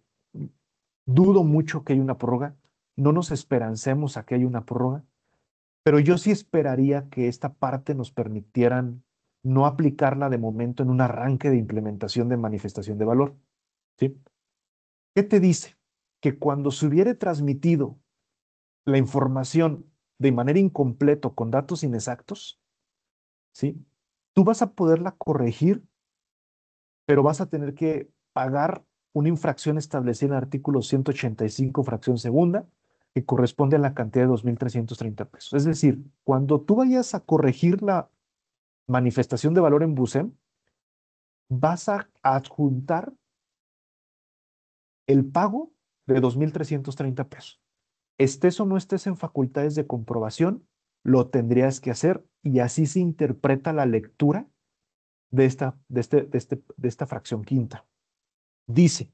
A: Dudo mucho que haya una prórroga. No nos esperancemos a que haya una prórroga, pero yo sí esperaría que esta parte nos permitieran no aplicarla de momento en un arranque de implementación de manifestación de valor. ¿Sí? ¿Qué te dice? Que cuando se hubiere transmitido la información de manera incompleta con datos inexactos, ¿sí? Tú vas a poderla corregir, pero vas a tener que pagar una infracción establecida en el artículo 185, fracción segunda, que corresponde a la cantidad de 2.330 pesos. Es decir, cuando tú vayas a corregir la manifestación de valor en BUSEM, vas a adjuntar el pago de 2.330 pesos. Estés o no estés en facultades de comprobación, lo tendrías que hacer y así se interpreta la lectura de esta fracción quinta. Dice,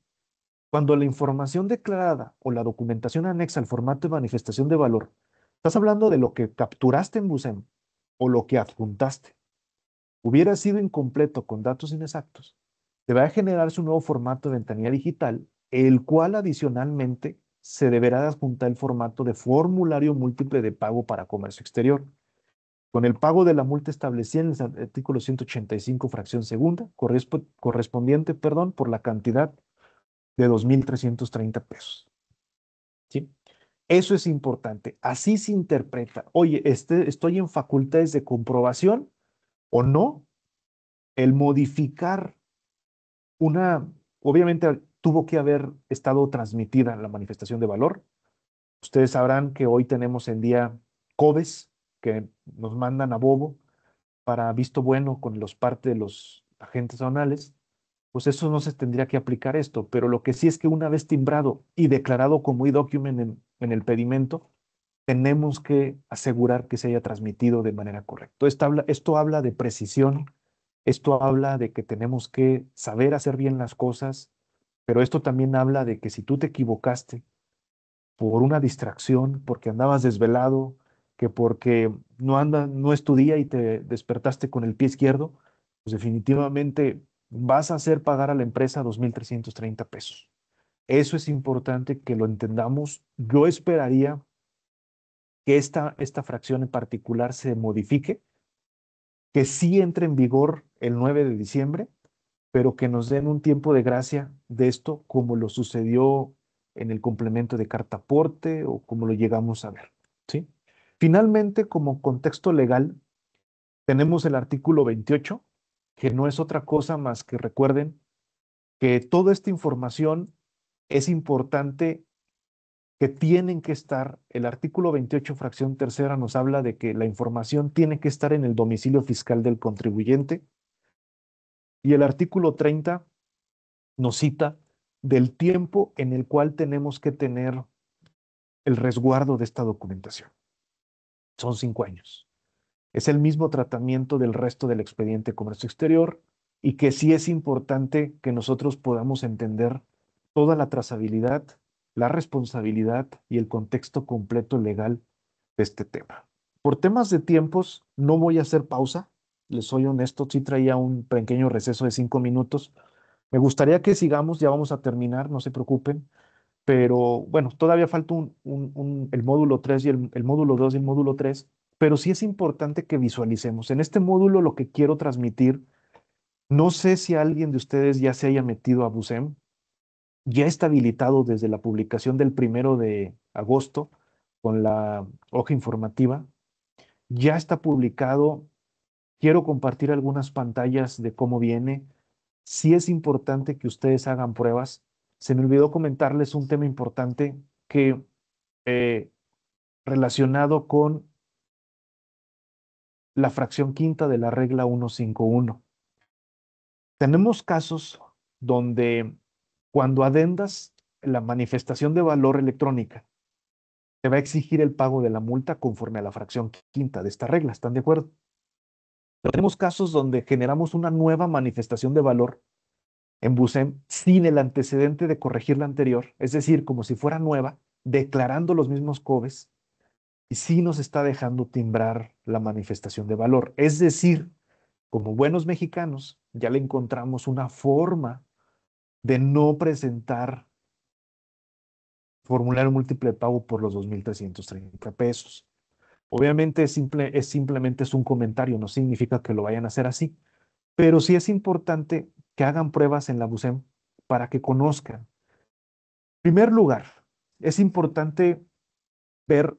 A: cuando la información declarada o la documentación anexa al formato de manifestación de valor, estás hablando de lo que capturaste en BUSEM o lo que adjuntaste, hubiera sido incompleto con datos inexactos, te va a generarse un nuevo formato de ventanilla digital, el cual adicionalmente se deberá de adjuntar el formato de formulario múltiple de pago para comercio exterior. Con el pago de la multa establecida en el artículo 185, fracción segunda, correspondiente, por la cantidad de 2.330 pesos. ¿Sí? Eso es importante. Así se interpreta. Oye, estoy en facultades de comprobación o no. El modificar una, obviamente tuvo que haber estado transmitida la manifestación de valor. Ustedes sabrán que hoy tenemos en día COBES que nos mandan a Bobo para visto bueno con los parte de los agentes aduanales, pues eso no se tendría que aplicar esto, pero lo que sí es que una vez timbrado y declarado como e-document en el pedimento, tenemos que asegurar que se haya transmitido de manera correcta. Esto habla de precisión, esto habla de que tenemos que saber hacer bien las cosas, pero esto también habla de que si tú te equivocaste por una distracción, porque andabas desvelado, que porque no es tu día y te despertaste con el pie izquierdo, pues definitivamente vas a hacer pagar a la empresa 2.330 pesos. Eso es importante que lo entendamos. Yo esperaría que esta fracción en particular se modifique, que sí entre en vigor el 9 de diciembre, pero que nos den un tiempo de gracia de esto, como lo sucedió en el complemento de carta aporte o como lo llegamos a ver, ¿sí? Finalmente, como contexto legal, tenemos el artículo 28, que no es otra cosa más que recuerden que toda esta información es importante, que tienen que estar, el artículo 28, fracción tercera, nos habla de que la información tiene que estar en el domicilio fiscal del contribuyente, y el artículo 30 nos cita del tiempo en el cual tenemos que tener el resguardo de esta documentación. Son 5 años. Es el mismo tratamiento del resto del expediente de comercio exterior y que sí es importante que nosotros podamos entender toda la trazabilidad, la responsabilidad y el contexto completo legal de este tema. Por temas de tiempos, no voy a hacer pausa. Les soy honesto, sí traía un pequeño receso de 5 minutos. Me gustaría que sigamos, ya vamos a terminar, no se preocupen, pero bueno, todavía falta el módulo 3 y el módulo 2 y el módulo 3, pero sí es importante que visualicemos. En este módulo lo que quiero transmitir, no sé si alguien de ustedes ya se haya metido a BUSEM, ya está habilitado desde la publicación del 1 de agosto con la hoja informativa, ya está publicado. Quiero compartir algunas pantallas de cómo viene. Sí es importante que ustedes hagan pruebas. Se me olvidó comentarles un tema importante que eh, relacionado con la fracción quinta de la regla 151. Tenemos casos donde cuando adendas la manifestación de valor electrónica, te va a exigir el pago de la multa conforme a la fracción quinta de esta regla. ¿Están de acuerdo? Pero tenemos casos donde generamos una nueva manifestación de valor en BUSEM sin el antecedente de corregir la anterior, es decir, como si fuera nueva, declarando los mismos COBES y sí nos está dejando timbrar la manifestación de valor. Es decir, como buenos mexicanos, ya le encontramos una forma de no presentar formulario múltiple de pago por los 2,330 pesos. Obviamente simplemente es un comentario, no significa que lo vayan a hacer así, pero sí es importante que hagan pruebas en la BUSEM para que conozcan. En primer lugar, es importante ver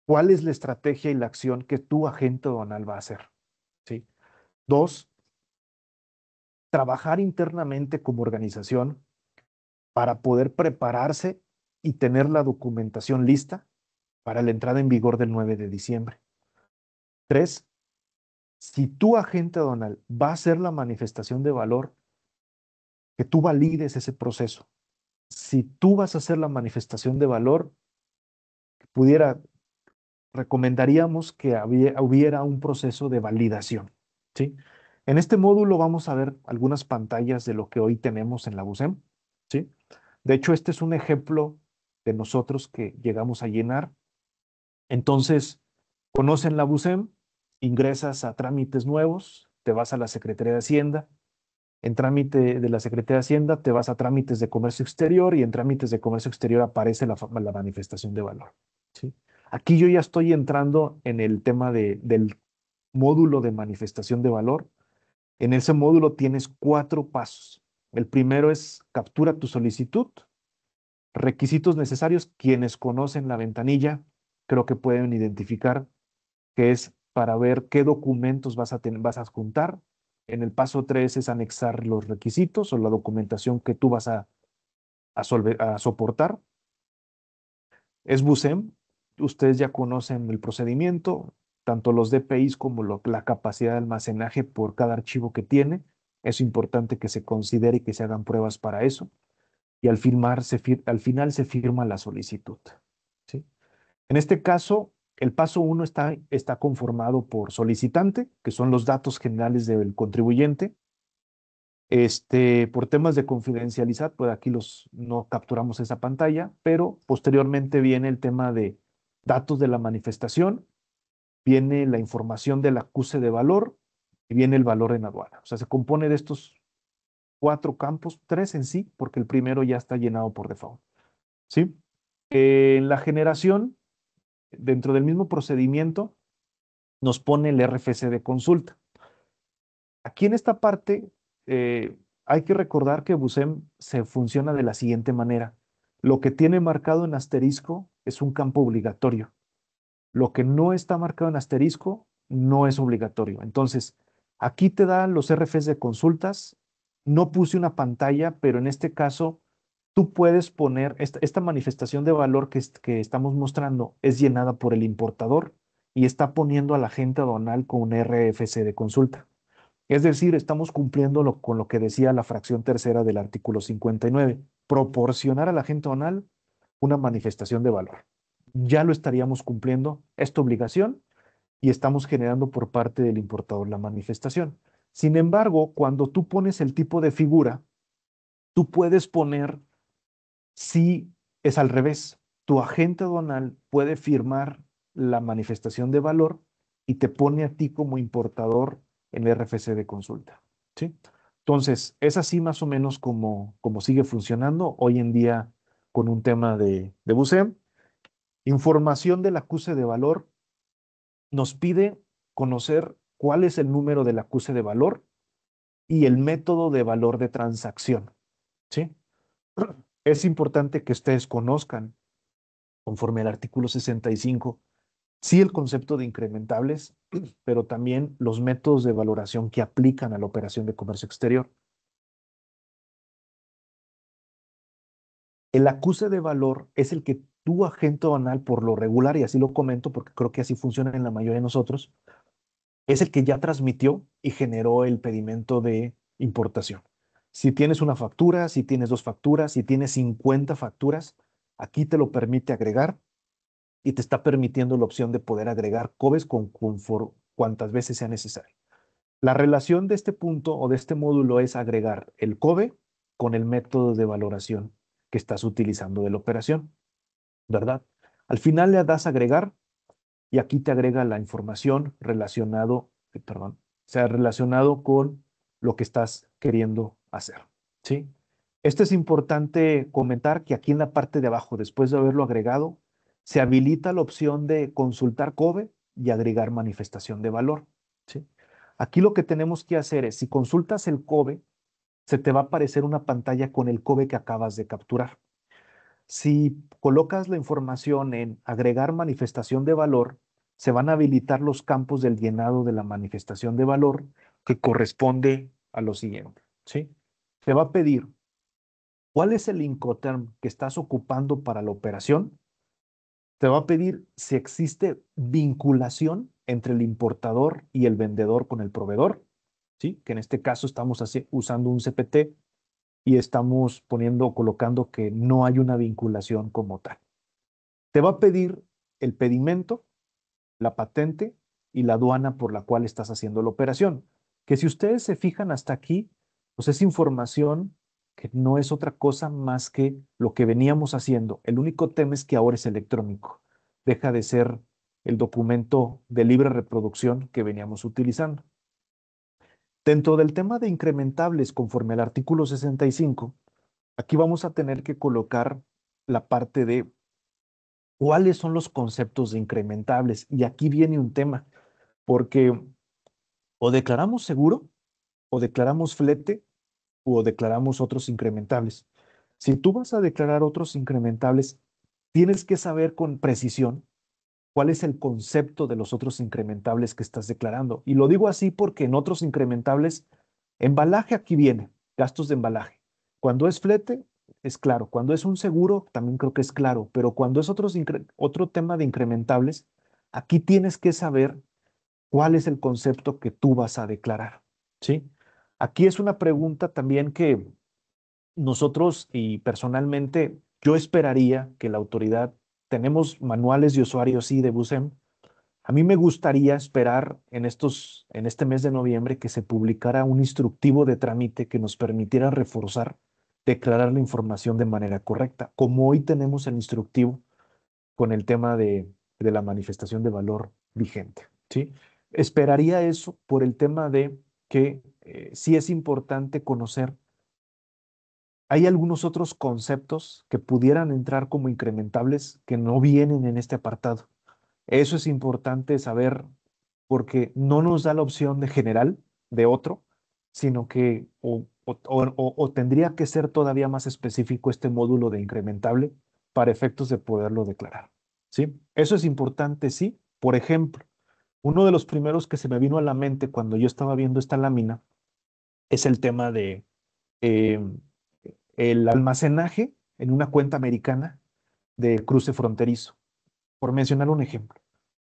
A: cuál es la estrategia y la acción que tu agente aduanal va a hacer, ¿sí? Dos, trabajar internamente como organización para poder prepararse y tener la documentación lista para la entrada en vigor del 9 de diciembre. Tres, si tu agente aduanal va a hacer la manifestación de valor, que tú valides ese proceso. Si tú vas a hacer la manifestación de valor, pudiera, recomendaríamos que hubiera un proceso de validación, ¿sí? En este módulo vamos a ver algunas pantallas de lo que hoy tenemos en la BUSEM, ¿sí? De hecho, este es un ejemplo de nosotros que llegamos a llenar. Entonces, conocen la BUSEM, ingresas a trámites nuevos, te vas a la Secretaría de Hacienda, en trámite de la Secretaría de Hacienda te vas a trámites de comercio exterior y en trámites de comercio exterior aparece la manifestación de valor, ¿sí? Aquí yo ya estoy entrando en el tema del módulo de manifestación de valor. En ese módulo tienes 4 pasos. El primero es captura tu solicitud, requisitos necesarios. Quienes conocen la ventanilla creo que pueden identificar que es para ver qué documentos vas a juntar. En el paso 3 es anexar los requisitos o la documentación que tú vas a soportar. Es BUSEM. Ustedes ya conocen el procedimiento, tanto los DPIs como la capacidad de almacenaje por cada archivo que tiene. Es importante que se considere y que se hagan pruebas para eso. Y al final se firma la solicitud, ¿sí? En este caso, el paso 1 está conformado por solicitante, que son los datos generales del contribuyente. Por temas de confidencialidad, pues aquí no capturamos esa pantalla, pero posteriormente viene el tema de datos de la manifestación, viene la información del acuse de valor y viene el valor en aduana. O sea, se compone de estos 4 campos, 3 en sí, porque el primero ya está llenado por default, ¿sí? En la generación, dentro del mismo procedimiento, nos pone el RFC de consulta. Aquí en esta parte hay que recordar que BUSEM se funciona de la siguiente manera. Lo que tiene marcado en asterisco es un campo obligatorio. Lo que no está marcado en asterisco no es obligatorio. Entonces, aquí te dan los RFs de consultas. No puse una pantalla, pero en este caso tú puedes poner esta manifestación de valor que estamos mostrando es llenada por el importador y está poniendo a la agente aduanal con un RFC de consulta. Es decir, estamos cumpliendo con lo que decía la fracción tercera del artículo 59, proporcionar a la agente aduanal una manifestación de valor. Ya lo estaríamos cumpliendo esta obligación y estamos generando por parte del importador la manifestación. Sin embargo, cuando tú pones el tipo de figura, tú puedes poner si es al revés. Tu agente aduanal puede firmar la manifestación de valor y te pone a ti como importador en el RFC de consulta, ¿sí? Entonces, es así más o menos como sigue funcionando hoy en día con un tema de BUSEM. Información del acuse de valor nos pide conocer cuál es el número del acuse de valor y el método de valor de transacción, ¿sí? Es importante que ustedes conozcan, conforme al artículo 65, sí el concepto de incrementables, pero también los métodos de valoración que aplican a la operación de comercio exterior. El acuse de valor es el que tu agente aduanal, por lo regular, y así lo comento porque creo que así funciona en la mayoría de nosotros, es el que ya transmitió y generó el pedimento de importación. Si tienes una factura, si tienes 2 facturas, si tienes 50 facturas, aquí te lo permite agregar y te está permitiendo la opción de poder agregar COBES cuantas veces sea necesario. La relación de este punto o de este módulo es agregar el COBE con el método de valoración que estás utilizando de la operación. ¿verdad? Al final le das agregar y aquí te agrega la información perdón, o sea, relacionado con lo que estás queriendo hacer, ¿sí? Esto es importante comentar que aquí en la parte de abajo, después de haberlo agregado, se habilita la opción de consultar COBE y agregar manifestación de valor, ¿sí? Aquí lo que tenemos que hacer es, si consultas el COBE, se te va a aparecer una pantalla con el COBE que acabas de capturar. Si colocas la información en agregar manifestación de valor, se van a habilitar los campos del llenado de la manifestación de valor que corresponde a lo siguiente, ¿sí? Te va a pedir cuál es el Incoterm que estás ocupando para la operación. Te va a pedir si existe vinculación entre el importador y el vendedor con el proveedor, ¿sí? Que en este caso estamos usando un CPT y estamos colocando que no hay una vinculación como tal. Te va a pedir el pedimento, la patente y la aduana por la cual estás haciendo la operación. Que si ustedes se fijan hasta aquí, pues es información que no es otra cosa más que lo que veníamos haciendo. El único tema es que ahora es electrónico. Deja de ser el documento de libre reproducción que veníamos utilizando. Dentro del tema de incrementables, conforme al artículo 65, aquí vamos a tener que colocar la parte de cuáles son los conceptos de incrementables. Y aquí viene un tema, porque o declaramos seguro, o declaramos flete, o declaramos otros incrementables. Si tú vas a declarar otros incrementables, tienes que saber con precisión cuál es el concepto de los otros incrementables que estás declarando. Y lo digo así porque en otros incrementables, embalaje aquí viene, gastos de embalaje. Cuando es flete, es claro. Cuando es un seguro, también creo que es claro. Pero cuando es otro tema de incrementables, aquí tienes que saber cuál es el concepto que tú vas a declarar. ¿Sí? Aquí es una pregunta también que nosotros y personalmente yo esperaría que la autoridad, tenemos manuales de usuario, sí, de BUSEM. A mí me gustaría esperar en este mes de noviembre que se publicara un instructivo de trámite que nos permitiera reforzar, declarar la información de manera correcta, como hoy tenemos el instructivo con el tema de la manifestación de valor vigente, ¿sí? Esperaría eso por el tema de que sí es importante conocer. Hay algunos otros conceptos que pudieran entrar como incrementables que no vienen en este apartado. Eso es importante saber porque no nos da la opción de general de otro, sino que o tendría que ser todavía más específico este módulo de incrementable para efectos de poderlo declarar. ¿Sí? Eso es importante, sí. Por ejemplo, uno de los primeros que se me vino a la mente cuando yo estaba viendo esta lámina es el tema de eh, el almacenaje en una cuenta americana de cruce fronterizo, por mencionar un ejemplo.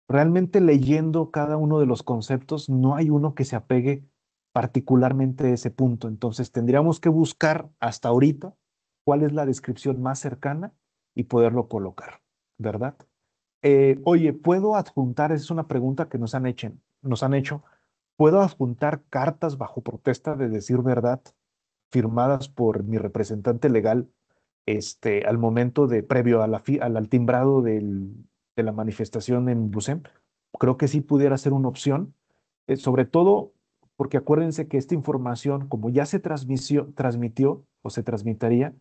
A: Realmente leyendo cada uno de los conceptos, no hay uno que se apegue particularmente a ese punto. Entonces tendríamos que buscar hasta ahorita cuál es la descripción más cercana y poderlo colocar, ¿verdad? Oye, ¿puedo adjuntar? Es una pregunta que nos han hecho. ¿Puedo adjuntar cartas bajo protesta de decir verdad firmadas por mi representante legal al momento de previo al timbrado de la manifestación en Busem? Creo que sí pudiera ser una opción, sobre todo porque acuérdense que esta información, como ya se transmitió o se transmitiría,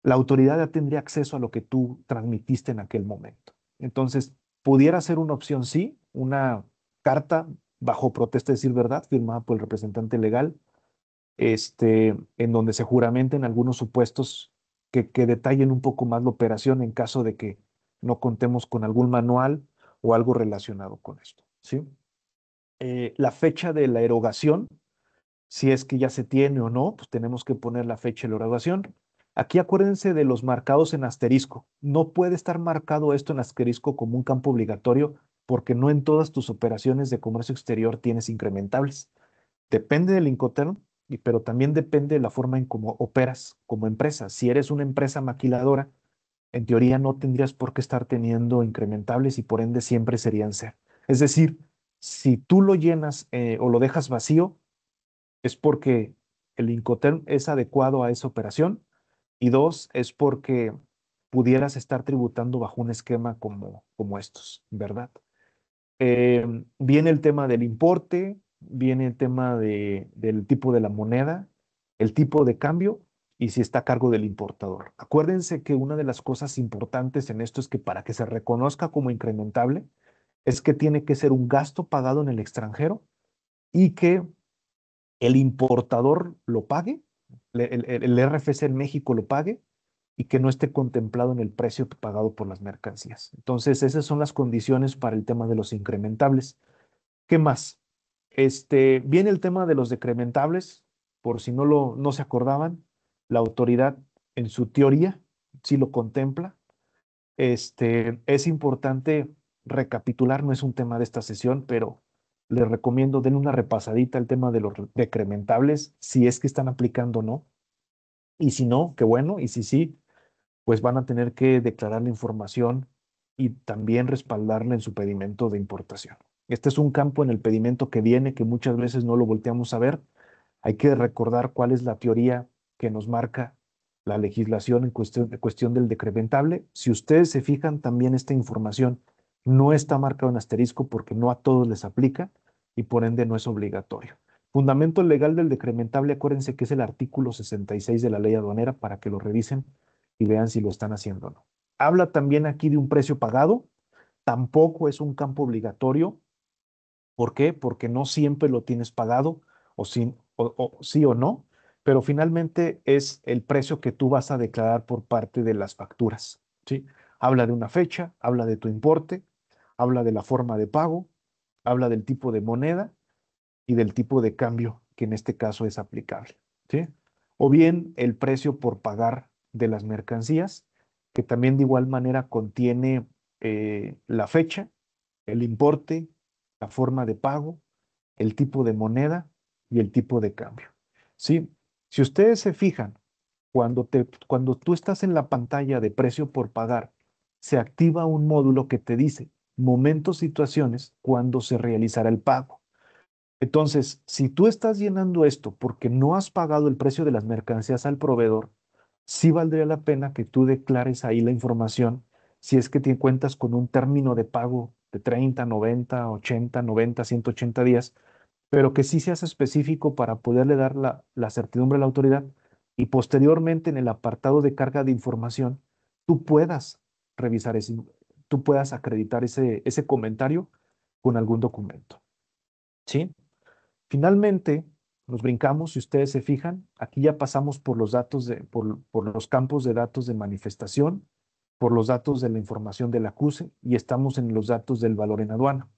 A: la autoridad ya tendría acceso a lo que tú transmitiste en aquel momento. Entonces, pudiera ser una opción, sí, una carta bajo protesta de decir verdad, firmada por el representante legal, en donde se juramenten algunos supuestos que detallen un poco más la operación en caso de que no contemos con algún manual o algo relacionado con esto, ¿sí? La fecha de la erogación, si es que ya se tiene o no, pues tenemos que poner la fecha de la erogación. Aquí acuérdense de los marcados en asterisco. No puede estar marcado esto en asterisco como un campo obligatorio porque no en todas tus operaciones de comercio exterior tienes incrementables. Depende del Incoterm, pero también depende de la forma en cómo operas como empresa. Si eres una empresa maquiladora, en teoría no tendrías por qué estar teniendo incrementables y por ende siempre serían ser. Es decir, si tú lo llenas o lo dejas vacío, es porque el Incoterm es adecuado a esa operación y dos, es porque pudieras estar tributando bajo un esquema como estos, ¿verdad? Viene el tema del importe, viene el tema del tipo de la moneda, el tipo de cambio y si está a cargo del importador. Acuérdense que una de las cosas importantes en esto es que para que se reconozca como incrementable, es que tiene que ser un gasto pagado en el extranjero y que el importador lo pague, el RFC en México lo pague y que no esté contemplado en el precio pagado por las mercancías. Entonces, esas son las condiciones para el tema de los incrementables. ¿Qué más? Viene el tema de los decrementables, por si no se acordaban, la autoridad en su teoría sí lo contempla. Es importante recapitular, no es un tema de esta sesión, pero les recomiendo den una repasadita al tema de los decrementables, si es que están aplicando o no. Y si no, qué bueno. Y si sí, pues van a tener que declarar la información y también respaldarla en su pedimento de importación. Este es un campo en el pedimento que viene que muchas veces no lo volteamos a ver. Hay que recordar cuál es la teoría que nos marca la legislación en cuestión del decrementable. Si ustedes se fijan, también esta información no está marcada en asterisco porque no a todos les aplica y por ende no es obligatorio. Fundamento legal del decrementable, acuérdense que es el artículo 66 de la ley aduanera para que lo revisen y vean si lo están haciendo o no. Habla también aquí de un precio pagado, tampoco es un campo obligatorio. ¿Por qué? Porque no siempre lo tienes pagado o sí o no, pero finalmente es el precio que tú vas a declarar por parte de las facturas, ¿sí? Habla de una fecha, habla de tu importe, habla de la forma de pago, habla del tipo de moneda y del tipo de cambio que en este caso es aplicable, ¿sí? O bien el precio por pagar de las mercancías, que también de igual manera contiene la fecha, el importe, la forma de pago, el tipo de moneda y el tipo de cambio, ¿sí? Si ustedes se fijan, cuando tú estás en la pantalla de precio por pagar, se activa un módulo que te dice momentos, situaciones, cuando se realizará el pago. Entonces, si tú estás llenando esto porque no has pagado el precio de las mercancías al proveedor, sí valdría la pena que tú declares ahí la información si es que te cuentas con un término de pago de 30, 90, 80, 90, 180 días, pero que sí seas específico para poderle dar la certidumbre a la autoridad y posteriormente en el apartado de carga de información, tú puedas revisar tú puedas acreditar ese comentario con algún documento. ¿Sí? Finalmente, nos brincamos, si ustedes se fijan, aquí ya pasamos por los datos por los campos de datos de manifestación, por los datos de la información del acuse y estamos en los datos del valor en aduana.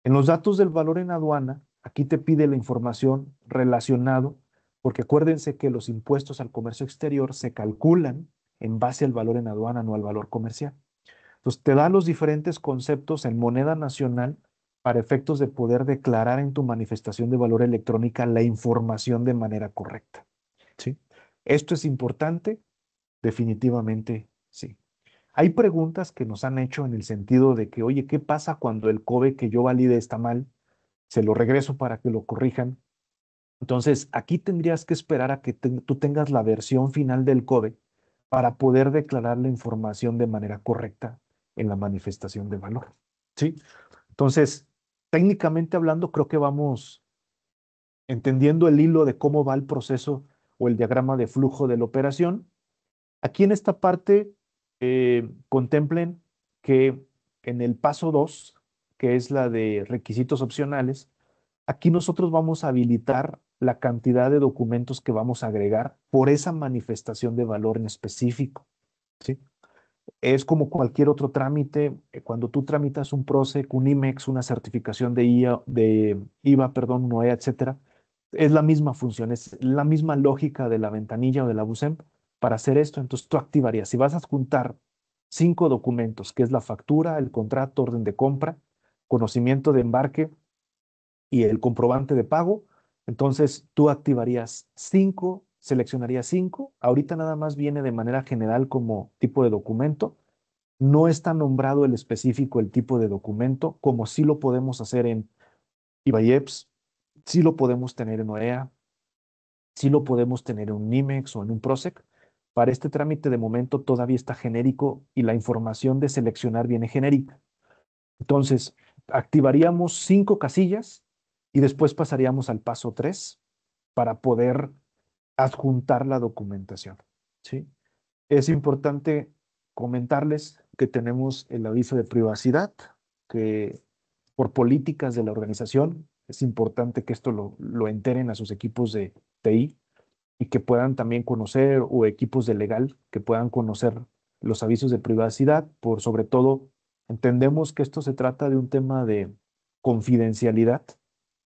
A: En los datos del valor en aduana, aquí te pide la información relacionado, porque acuérdense que los impuestos al comercio exterior se calculan en base al valor en aduana, no al valor comercial. Entonces, te da los diferentes conceptos en moneda nacional para efectos de poder declarar en tu manifestación de valor electrónica la información de manera correcta. ¿Sí? Esto es importante, definitivamente sí. Hay preguntas que nos han hecho en el sentido de que, oye, ¿qué pasa cuando el COBE que yo valide está mal? Se lo regreso para que lo corrijan. Entonces, aquí tendrías que esperar a que tú tengas la versión final del COBE para poder declarar la información de manera correcta en la manifestación de valor. ¿Sí? Entonces, técnicamente hablando, creo que vamos entendiendo el hilo de cómo va el proceso o el diagrama de flujo de la operación. Aquí en esta parte, contemplen que en el paso 2, que es la de requisitos opcionales, aquí nosotros vamos a habilitar la cantidad de documentos que vamos a agregar por esa manifestación de valor en específico, ¿sí? Es como cualquier otro trámite, cuando tú tramitas un PROCEC, un IMEX, una certificación de IVA, perdón, un OEA, etcétera, es la misma función, es la misma lógica de la ventanilla o de la BUSEM para hacer esto. Entonces tú activarías, si vas a juntar 5 documentos, que es la factura, el contrato, orden de compra, conocimiento de embarque y el comprobante de pago, entonces tú activarías 5, seleccionarías 5. Ahorita nada más viene de manera general como tipo de documento. No está nombrado el específico, el tipo de documento, como sí lo podemos hacer en IBAIEPS, sí lo podemos tener en OEA, sí lo podemos tener en un NIMEX o en un PROSEC, Para este trámite de momento todavía está genérico y la información de seleccionar viene genérica. Entonces, activaríamos 5 casillas y después pasaríamos al paso 3 para poder adjuntar la documentación, ¿sí? Es importante comentarles que tenemos el aviso de privacidad, que por políticas de la organización es importante que esto lo enteren a sus equipos de TI y que puedan también conocer, o equipos de legal que puedan conocer los avisos de privacidad. Por sobre todo, entendemos que esto se trata de un tema de confidencialidad,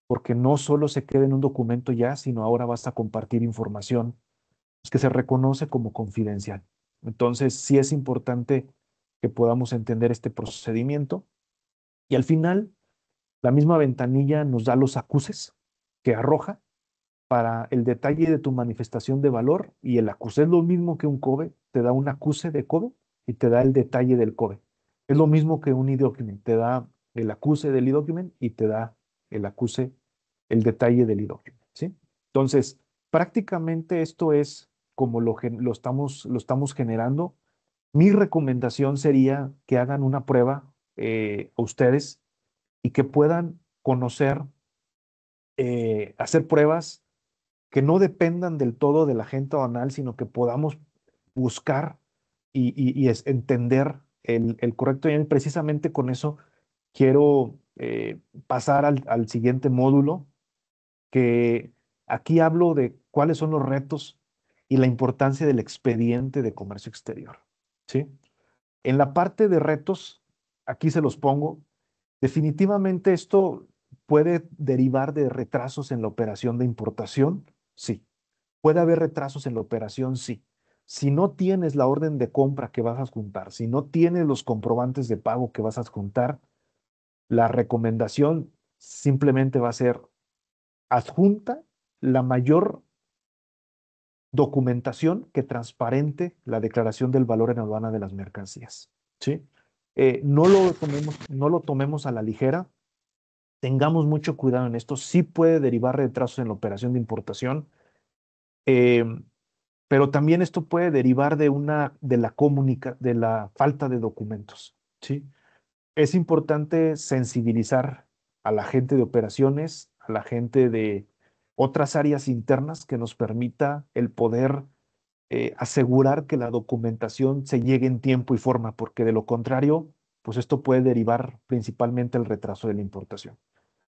A: porque no solo se queda en un documento ya, sino ahora vas a compartir información que se reconoce como confidencial. Entonces, sí es importante que podamos entender este procedimiento. Y al final, la misma ventanilla nos da los acuses que arroja para el detalle de tu manifestación de valor, y el acuse es lo mismo que un COBE, te da un acuse de COBE y te da el detalle del COBE. Es lo mismo que un e-document, te da el acuse del e-document y te da el acuse, el detalle del e-document, ¿sí? Entonces, prácticamente esto es como lo estamos generando. Mi recomendación sería que hagan una prueba ustedes y que puedan conocer, hacer pruebas que no dependan del todo de la agente aduanal, sino que podamos buscar y entender el correcto. Y precisamente con eso quiero pasar al siguiente módulo, que aquí hablo de cuáles son los retos y la importancia del expediente de comercio exterior, ¿sí? En la parte de retos, aquí se los pongo. Definitivamente esto puede derivar de retrasos en la operación de importación, sí. Puede haber retrasos en la operación, sí. Si no tienes la orden de compra que vas a adjuntar, si no tienes los comprobantes de pago que vas a adjuntar, la recomendación simplemente va a ser: adjunta la mayor documentación que transparente la declaración del valor en aduana de las mercancías, ¿sí? No lo tomemos a la ligera, tengamos mucho cuidado en esto. Sí puede derivar retrasos en la operación de importación, eh, pero también esto puede derivar de la falta de documentos, ¿sí? Es importante sensibilizar a la gente de operaciones, a la gente de otras áreas internas, que nos permita el poder asegurar que la documentación se llegue en tiempo y forma, porque de lo contrario, pues esto puede derivar principalmente el retraso de la importación.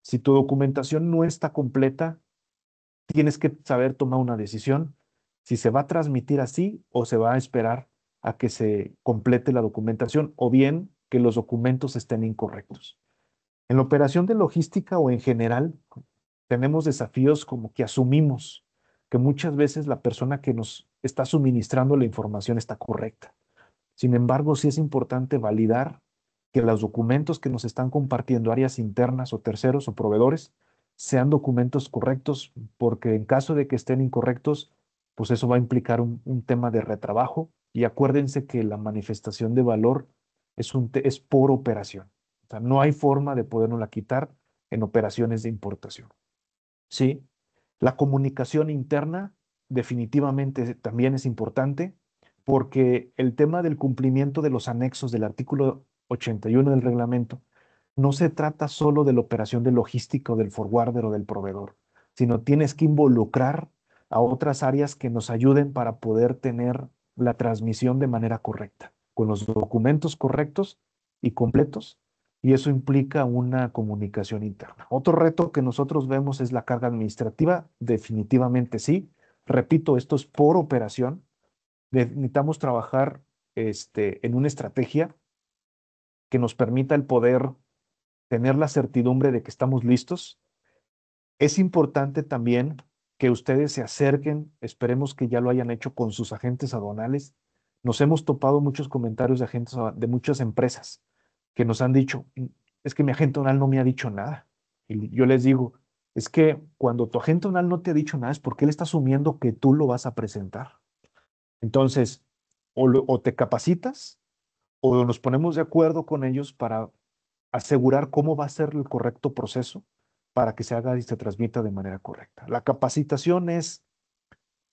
A: Si tu documentación no está completa, tienes que saber tomar una decisión si se va a transmitir así o se va a esperar a que se complete la documentación, o bien que los documentos estén incorrectos. En la operación de logística o en general, tenemos desafíos como que asumimos que muchas veces la persona que nos está suministrando la información está correcta. Sin embargo, sí es importante validar que los documentos que nos están compartiendo áreas internas o terceros o proveedores sean documentos correctos, porque en caso de que estén incorrectos, pues eso va a implicar un tema de retrabajo. Y acuérdense que la manifestación de valor es por operación. O sea, no hay forma de podernosla quitar en operaciones de importación. ¿Sí? La comunicación interna definitivamente también es importante, porque el tema del cumplimiento de los anexos del artículo 81 del reglamento no se trata solo de la operación de logística o del forwarder o del proveedor, sino tienes que involucrar a otras áreas que nos ayuden para poder tener la transmisión de manera correcta, con los documentos correctos y completos, y eso implica una comunicación interna. Otro reto que nosotros vemos es la carga administrativa, definitivamente sí. Repito, esto es por operación. Necesitamos trabajar en una estrategia que nos permita el poder tener la certidumbre de que estamos listos. Es importante también que ustedes se acerquen, esperemos que ya lo hayan hecho con sus agentes aduanales. Nos hemos topado muchos comentarios de agentes de muchas empresas que nos han dicho: es que mi agente aduanal no me ha dicho nada". Y yo les digo: es que cuando tu agente aduanal no te ha dicho nada es porque él está asumiendo que tú lo vas a presentar. Entonces, o te capacitas o nos ponemos de acuerdo con ellos para asegurar cómo va a ser el correcto proceso para que se haga y se transmita de manera correcta. La capacitación es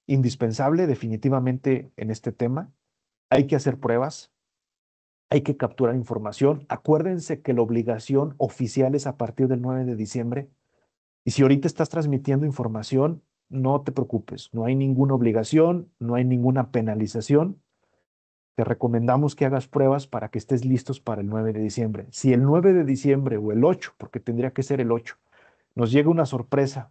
A: indispensable definitivamente en este tema. Hay que hacer pruebas, hay que capturar información. Acuérdense que la obligación oficial es a partir del 9 de diciembre. Y si ahorita estás transmitiendo información, no te preocupes, no hay ninguna obligación, no hay ninguna penalización. Te recomendamos que hagas pruebas para que estés listos para el 9 de diciembre. Si el 9 de diciembre o el 8, porque tendría que ser el 8, nos llega una sorpresa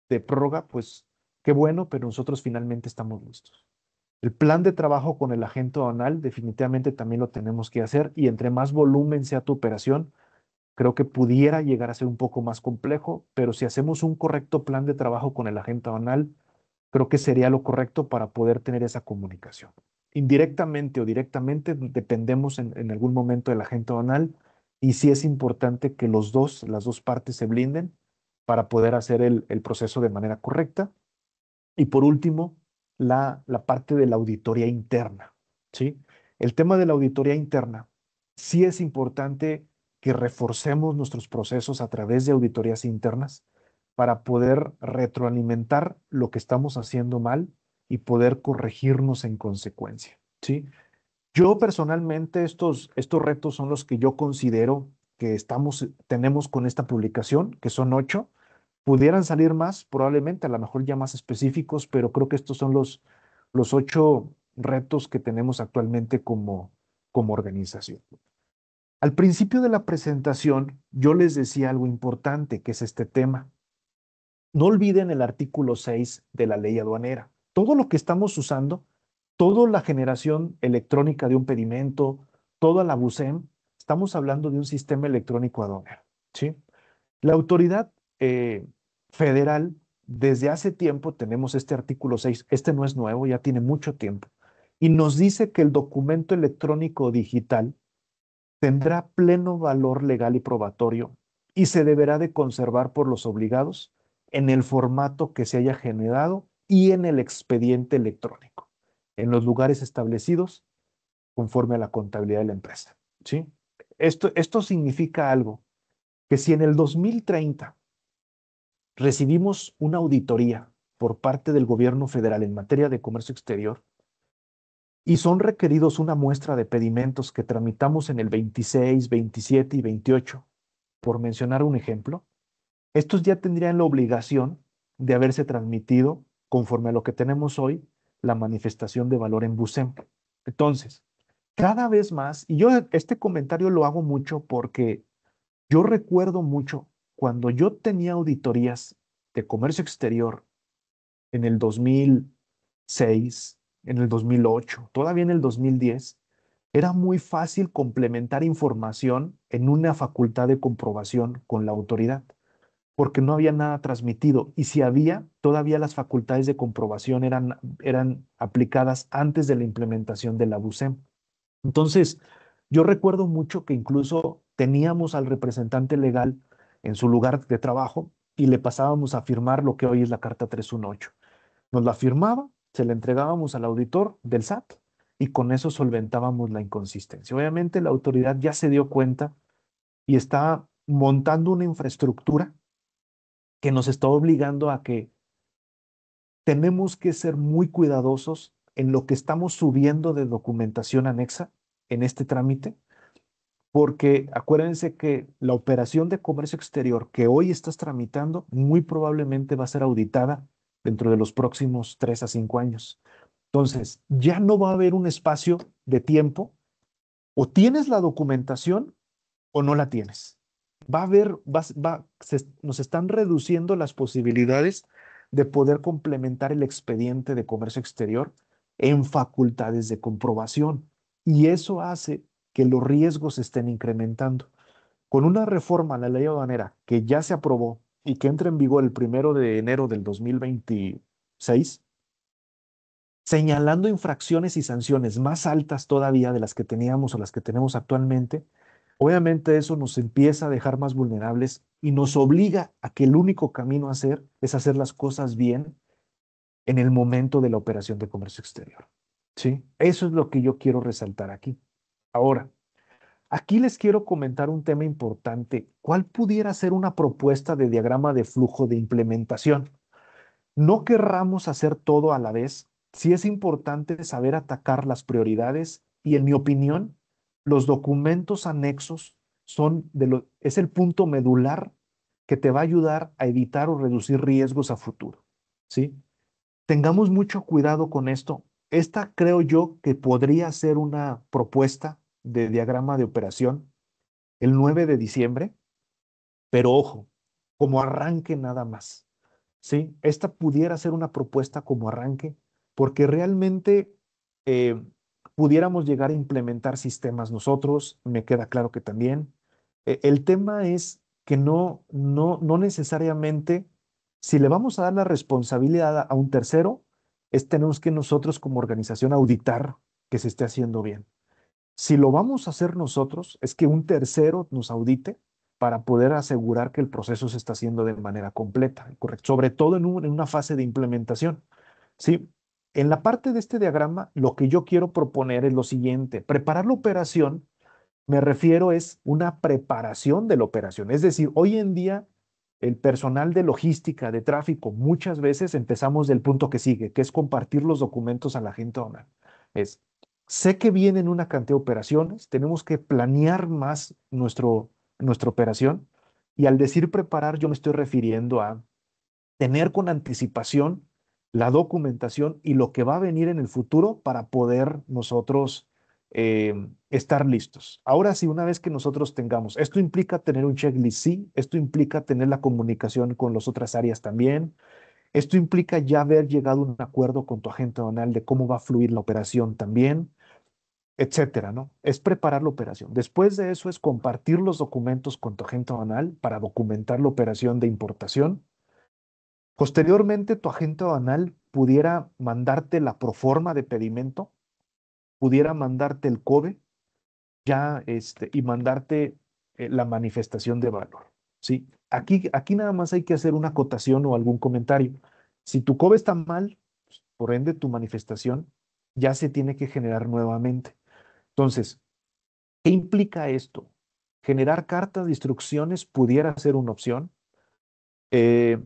A: de prórroga, pues qué bueno, pero nosotros finalmente estamos listos. El plan de trabajo con el agente aduanal definitivamente también lo tenemos que hacer y entre más volumen sea tu operación, creo que pudiera llegar a ser un poco más complejo, pero si hacemos un correcto plan de trabajo con el agente aduanal, creo que sería lo correcto para poder tener esa comunicación. Indirectamente o directamente dependemos en algún momento del agente aduanal y sí es importante que las dos partes se blinden para poder hacer el proceso de manera correcta. Y por último, la parte de la auditoría interna, ¿sí? El tema de la auditoría interna, sí es importante que reforcemos nuestros procesos a través de auditorías internas para poder retroalimentar lo que estamos haciendo mal y poder corregirnos en consecuencia, ¿sí? Yo personalmente estos retos son los que yo considero que tenemos con esta publicación, que son 8. Pudieran salir más, probablemente, a lo mejor ya más específicos, pero creo que estos son los 8 retos que tenemos actualmente como organización. Al principio de la presentación, yo les decía algo importante, que es este tema. No olviden el artículo 6 de la ley aduanera. Todo lo que estamos usando, toda la generación electrónica de un pedimento, toda la BUSEM, estamos hablando de un sistema electrónico aduanero, ¿sí? La autoridad eh, federal, desde hace tiempo tenemos este artículo 6. Este no es nuevo, ya tiene mucho tiempo, y nos dice que el documento electrónico digital tendrá pleno valor legal y probatorio y se deberá de conservar por los obligados en el formato que se haya generado y en el expediente electrónico, en los lugares establecidos conforme a la contabilidad de la empresa, ¿sí? Esto significa algo, que si en el 2030 recibimos una auditoría por parte del gobierno federal en materia de comercio exterior y son requeridos una muestra de pedimentos que tramitamos en el 26, 27 y 28, por mencionar un ejemplo, estos ya tendrían la obligación de haberse transmitido, conforme a lo que tenemos hoy, la manifestación de valor en BUSEM. Entonces, cada vez más, y yo este comentario lo hago mucho porque yo recuerdo mucho cuando yo tenía auditorías de comercio exterior en el 2006, en el 2008, todavía en el 2010, era muy fácil complementar información en una facultad de comprobación con la autoridad, porque no había nada transmitido. Y si había, todavía las facultades de comprobación eran aplicadas antes de la implementación de la BUSEM. Entonces, yo recuerdo mucho que incluso teníamos al representante legal en su lugar de trabajo y le pasábamos a firmar lo que hoy es la carta 318. Nos la firmaba, se la entregábamos al auditor del SAT y con eso solventábamos la inconsistencia. Obviamente la autoridad ya se dio cuenta y está montando una infraestructura que nos está obligando a que tenemos que ser muy cuidadosos en lo que estamos subiendo de documentación anexa en este trámite, porque acuérdense que la operación de comercio exterior que hoy estás tramitando muy probablemente va a ser auditada dentro de los próximos 3 a 5 años. Entonces, ya no va a haber un espacio de tiempo, o tienes la documentación o no la tienes. Va a haber, nos están reduciendo las posibilidades de poder complementar el expediente de comercio exterior en facultades de comprobación. Y eso hace que los riesgos se estén incrementando. Con una reforma a la ley aduanera que ya se aprobó y que entra en vigor el 1 de enero del 2026, señalando infracciones y sanciones más altas todavía de las que teníamos o las que tenemos actualmente, obviamente eso nos empieza a dejar más vulnerables y nos obliga a que el único camino a hacer es hacer las cosas bien en el momento de la operación de comercio exterior. ¿Sí? Eso es lo que yo quiero resaltar aquí. Ahora, aquí les quiero comentar un tema importante. ¿Cuál pudiera ser una propuesta de diagrama de flujo de implementación? No querramos hacer todo a la vez. Sí es importante saber atacar las prioridades y, en mi opinión, los documentos anexos es el punto medular que te va a ayudar a evitar o reducir riesgos a futuro. ¿Sí? Tengamos mucho cuidado con esto. Esta creo yo que podría ser una propuesta de diagrama de operación el 9 de diciembre, pero ojo, como arranque nada más. ¿Sí? Esta pudiera ser una propuesta como arranque, porque realmente eh, pudiéramos llegar a implementar sistemas nosotros, me queda claro que también. El tema es que no necesariamente, si le vamos a dar la responsabilidad a un tercero, tenemos que nosotros como organización auditar que se esté haciendo bien. Si lo vamos a hacer nosotros, es que un tercero nos audite para poder asegurar que el proceso se está haciendo de manera completa, correcto, sobre todo en una fase de implementación. Sí, en la parte de este diagrama, lo que yo quiero proponer es lo siguiente: preparar la operación, me refiero es una preparación de la operación. Es decir, hoy en día el personal de logística, de tráfico, muchas veces empezamos del punto que sigue, que es compartir los documentos a la gente donal. Es, sé que vienen una cantidad de operaciones, tenemos que planear más nuestra operación, y al decir preparar, yo me estoy refiriendo a tener con anticipación la documentación y lo que va a venir en el futuro para poder nosotros estar listos. Ahora sí, una vez que nosotros tengamos, esto implica tener un checklist, sí, esto implica tener la comunicación con las otras áreas también, esto implica ya haber llegado a un acuerdo con tu agente aduanal de cómo va a fluir la operación también, etcétera, ¿no? Es preparar la operación. Después de eso es compartir los documentos con tu agente aduanal para documentar la operación de importación. Posteriormente, tu agente aduanal pudiera mandarte la proforma de pedimento, pudiera mandarte el COBE ya, y mandarte la manifestación de valor. ¿Sí? Aquí nada más hay que hacer una acotación o algún comentario. Si tu COBE está mal, pues, por ende tu manifestación ya se tiene que generar nuevamente. Entonces, ¿qué implica esto? Generar cartas de instrucciones pudiera ser una opción. Eh,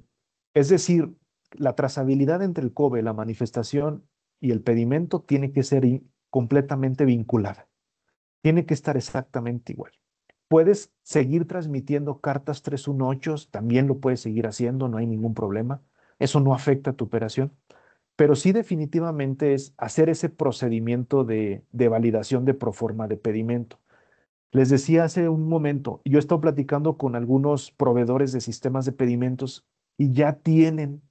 A: es decir, la trazabilidad entre el COBE, la manifestación y el pedimento tiene que ser completamente vinculada. Tiene que estar exactamente igual. Puedes seguir transmitiendo cartas 318, también lo puedes seguir haciendo, no hay ningún problema. Eso no afecta a tu operación, pero sí definitivamente es hacer ese procedimiento de validación de proforma de pedimento. Les decía hace un momento, yo he estado platicando con algunos proveedores de sistemas de pedimentos y ya tienen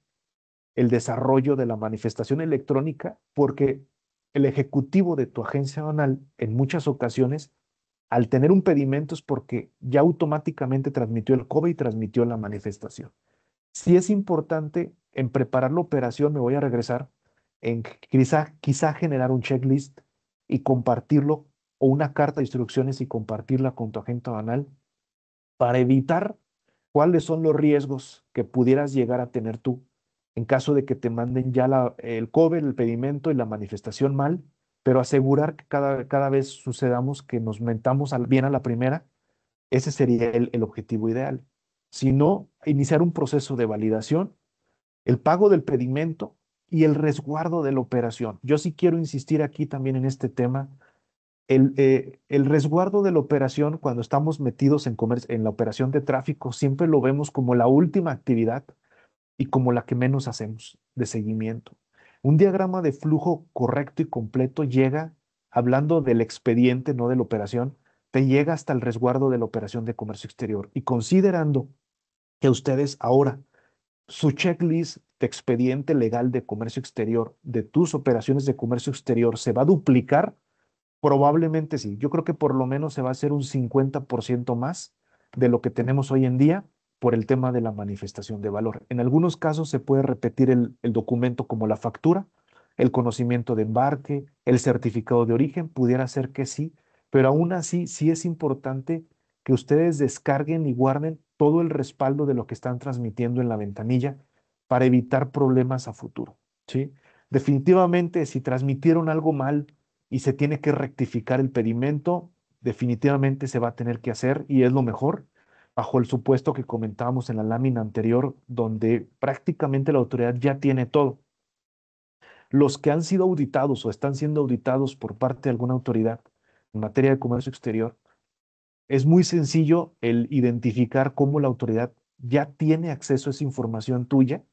A: el desarrollo de la manifestación electrónica porque el ejecutivo de tu agencia aduanal en muchas ocasiones, al tener un pedimento, es porque ya automáticamente transmitió el COBE y transmitió la manifestación. Si es importante en preparar la operación, me voy a regresar, en quizá generar un checklist y compartirlo, o una carta de instrucciones y compartirla con tu agente aduanal para evitar cuáles son los riesgos que pudieras llegar a tener tú en caso de que te manden ya el COBE, el pedimento y la manifestación mal, pero asegurar que cada vez sucedamos que nos mentamos bien a la primera. Ese sería el objetivo ideal. Si no, iniciar un proceso de validación, el pago del pedimento y el resguardo de la operación. Yo sí quiero insistir aquí también en este tema. El resguardo de la operación, cuando estamos metidos en la operación de tráfico, siempre lo vemos como la última actividad y como la que menos hacemos de seguimiento. Un diagrama de flujo correcto y completo llega, hablando del expediente, no de la operación, te llega hasta el resguardo de la operación de comercio exterior. Y considerando que ustedes ahora, su checklist de expediente legal de comercio exterior, de tus operaciones de comercio exterior, se va a duplicar. Probablemente sí. Yo creo que por lo menos se va a hacer un 50% más de lo que tenemos hoy en día por el tema de la manifestación de valor. En algunos casos se puede repetir el documento como la factura, el conocimiento de embarque, el certificado de origen, pudiera ser que sí, pero aún así sí es importante que ustedes descarguen y guarden todo el respaldo de lo que están transmitiendo en la ventanilla para evitar problemas a futuro, ¿sí? Definitivamente, si transmitieron algo mal y se tiene que rectificar el pedimento, definitivamente se va a tener que hacer y es lo mejor bajo el supuesto que comentábamos en la lámina anterior, donde prácticamente la autoridad ya tiene todo. Los que han sido auditados o están siendo auditados por parte de alguna autoridad en materia de comercio exterior, es muy sencillo el identificar cómo la autoridad ya tiene acceso a esa información tuya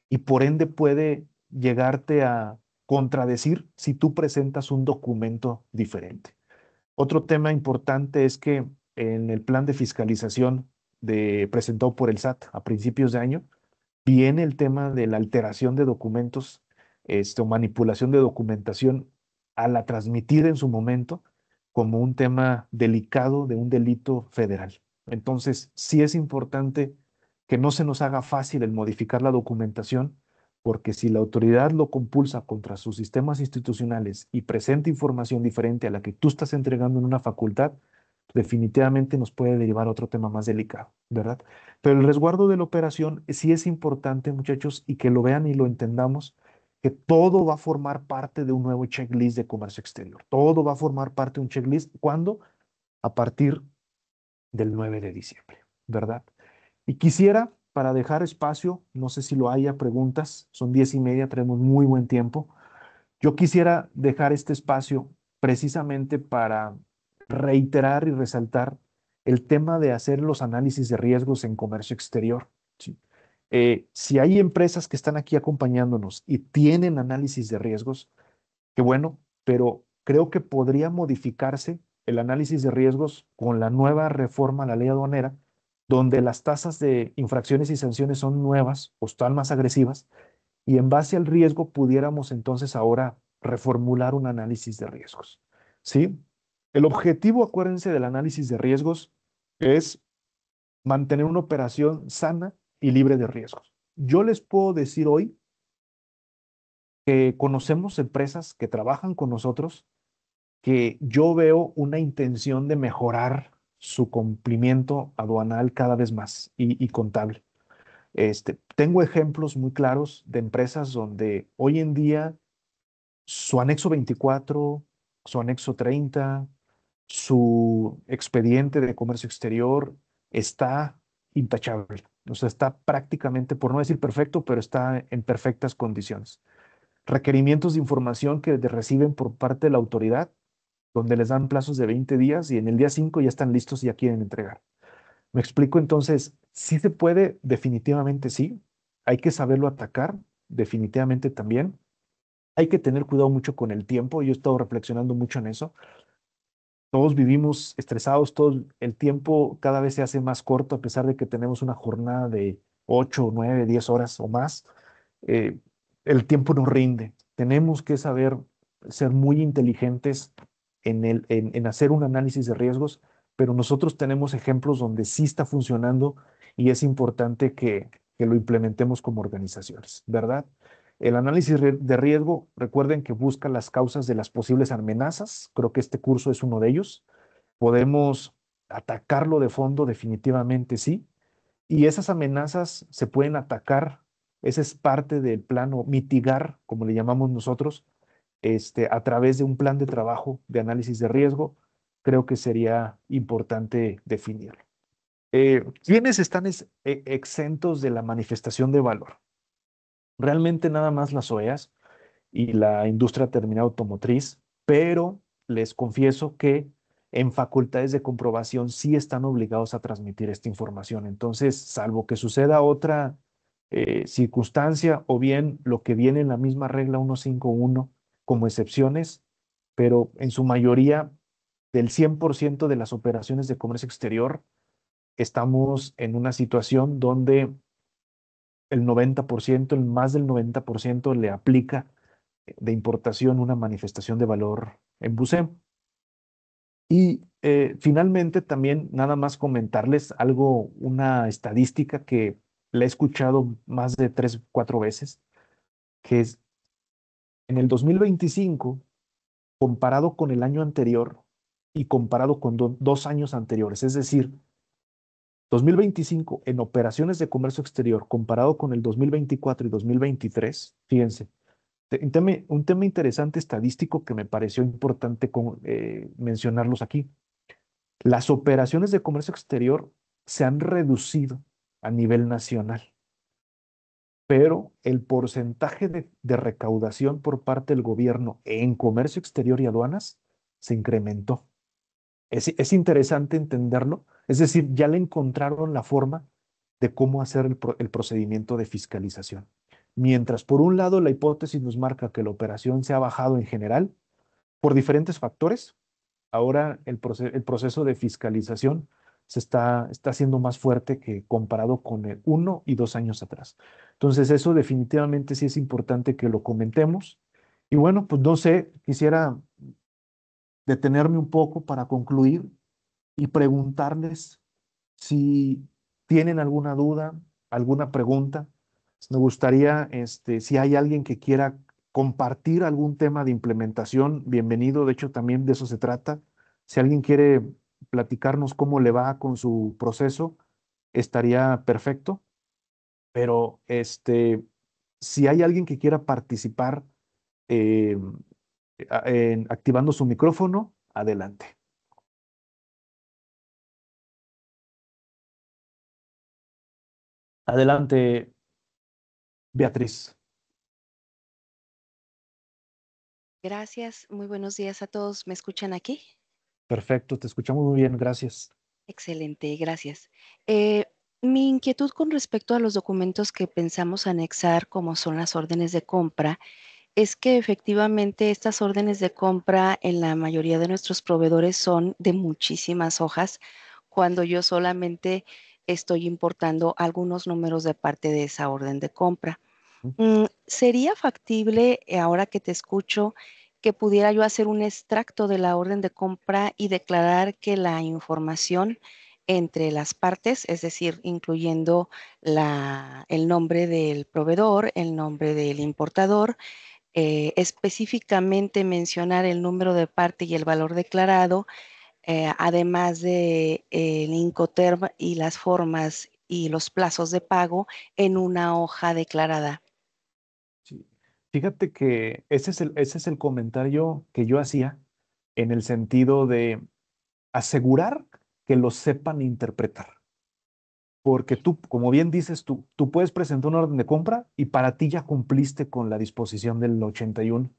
A: y por ende puede llegarte a contradecir si tú presentas un documento diferente. Otro tema importante es que en el plan de fiscalización presentado por el SAT a principios de año, viene el tema de la alteración de documentos, o manipulación de documentación a la transmitir en su momento como un tema delicado de un delito federal. Entonces, sí es importante que no se nos haga fácil el modificar la documentación, porque si la autoridad lo compulsa contra sus sistemas institucionales y presenta información diferente a la que tú estás entregando en una facultad, definitivamente nos puede derivar a otro tema más delicado, ¿verdad? Pero el resguardo de la operación sí es importante, muchachos, y que lo vean y lo entendamos, que todo va a formar parte de un nuevo checklist de comercio exterior. Todo va a formar parte de un checklist. ¿Cuándo? A partir del 9 de diciembre, ¿verdad? Y quisiera, para dejar espacio, no sé si lo haya preguntas, son 10:30, tenemos muy buen tiempo. Yo quisiera dejar este espacio precisamente para reiterar y resaltar el tema de hacer los análisis de riesgos en comercio exterior. ¿Sí? Si hay empresas que están aquí acompañándonos y tienen análisis de riesgos, qué bueno, pero creo que podría modificarse el análisis de riesgos con la nueva reforma a la ley aduanera, donde las tasas de infracciones y sanciones son nuevas o están más agresivas y en base al riesgo pudiéramos entonces ahora reformular un análisis de riesgos. ¿Sí? El objetivo, acuérdense, del análisis de riesgos es mantener una operación sana y libre de riesgos. Yo les puedo decir hoy que conocemos empresas que trabajan con nosotros, que yo veo una intención de mejorar su cumplimiento aduanal cada vez más y contable. Tengo ejemplos muy claros de empresas donde hoy en día su anexo 24, su anexo 30, su expediente de comercio exterior está intachable. O sea, está prácticamente, por no decir perfecto, pero está en perfectas condiciones. Requerimientos de información que reciben por parte de la autoridad, donde les dan plazos de 20 días y en el día 5 ya están listos y ya quieren entregar. ¿Me explico? Entonces, sí se puede, definitivamente sí. Hay que saberlo atacar, definitivamente también. Hay que tener cuidado mucho con el tiempo. Yo he estado reflexionando mucho en eso. Todos vivimos estresados, todo el tiempo cada vez se hace más corto a pesar de que tenemos una jornada de 8, 9, 10 horas o más. eh, el tiempo nos rinde. Tenemos que saber ser muy inteligentes en hacer un análisis de riesgos, pero nosotros tenemos ejemplos donde sí está funcionando y es importante que lo implementemos como organizaciones, ¿verdad? El análisis de riesgo, recuerden que busca las causas de las posibles amenazas. Creo que este curso es uno de ellos. Podemos atacarlo de fondo, definitivamente sí. Y esas amenazas se pueden atacar. Esa es parte del plano mitigar, como le llamamos nosotros, a través de un plan de trabajo de análisis de riesgo. Creo que sería importante definirlo. ¿Quiénes están exentos de la manifestación de valor? Realmente nada más las OEAs y la industria terminal automotriz, pero les confieso que en facultades de comprobación sí están obligados a transmitir esta información. Entonces, salvo que suceda otra circunstancia o bien lo que viene en la misma regla 151 como excepciones, pero en su mayoría del 100% de las operaciones de comercio exterior, estamos en una situación donde el 90%, el más del 90% le aplica de importación una manifestación de valor en BUSEM. Y finalmente también nada más comentarles algo, una estadística que la he escuchado más de 3, 4 veces, que es en el 2025, comparado con el año anterior y comparado con 2 años anteriores, es decir, 2025 en operaciones de comercio exterior comparado con el 2024 y 2023, fíjense, un tema interesante estadístico que me pareció importante mencionarlos aquí. Las operaciones de comercio exterior se han reducido a nivel nacional, pero el porcentaje de recaudación por parte del gobierno en comercio exterior y aduanas se incrementó. Es interesante entenderlo, es decir, ya le encontraron la forma de cómo hacer el procedimiento de fiscalización. Mientras por un lado la hipótesis nos marca que la operación se ha bajado en general por diferentes factores, ahora el proceso de fiscalización está siendo más fuerte que comparado con el 1 y 2 años atrás. Entonces, eso definitivamente sí es importante que lo comentemos. Y bueno, pues no sé, quisiera detenerme un poco para concluir y preguntarles si tienen alguna duda, alguna pregunta. Me gustaría, si hay alguien que quiera compartir algún tema de implementación, bienvenido. De hecho, también de eso se trata. Si alguien quiere platicarnos cómo le va con su proceso, estaría perfecto. Pero si hay alguien que quiera participar eh, activando su micrófono, adelante. Adelante, Beatriz.
B: Gracias, muy buenos días a todos. ¿Me escuchan aquí?
A: Perfecto, te escuchamos muy bien, gracias.
B: Excelente, gracias. Eh, Mi inquietud con respecto a los documentos que pensamos anexar, como son las órdenes de compra, es que efectivamente estas órdenes de compra en la mayoría de nuestros proveedores son de muchísimas hojas, cuando yo solamente estoy importando algunos números de parte de esa orden de compra. ¿Sería factible, ahora que te escucho, que pudiera yo hacer un extracto de la orden de compra y declarar que la información entre las partes, es decir, incluyendo el nombre del proveedor, el nombre del importador, específicamente mencionar el número de parte y el valor declarado, además de el Incoterm y las formas y los plazos de pago en una hoja declarada?
A: Sí. Fíjate que ese es el comentario que yo hacía en el sentido de asegurar que lo sepan interpretar. Porque tú, como bien dices tú puedes presentar una orden de compra y para ti ya cumpliste con la disposición del 81.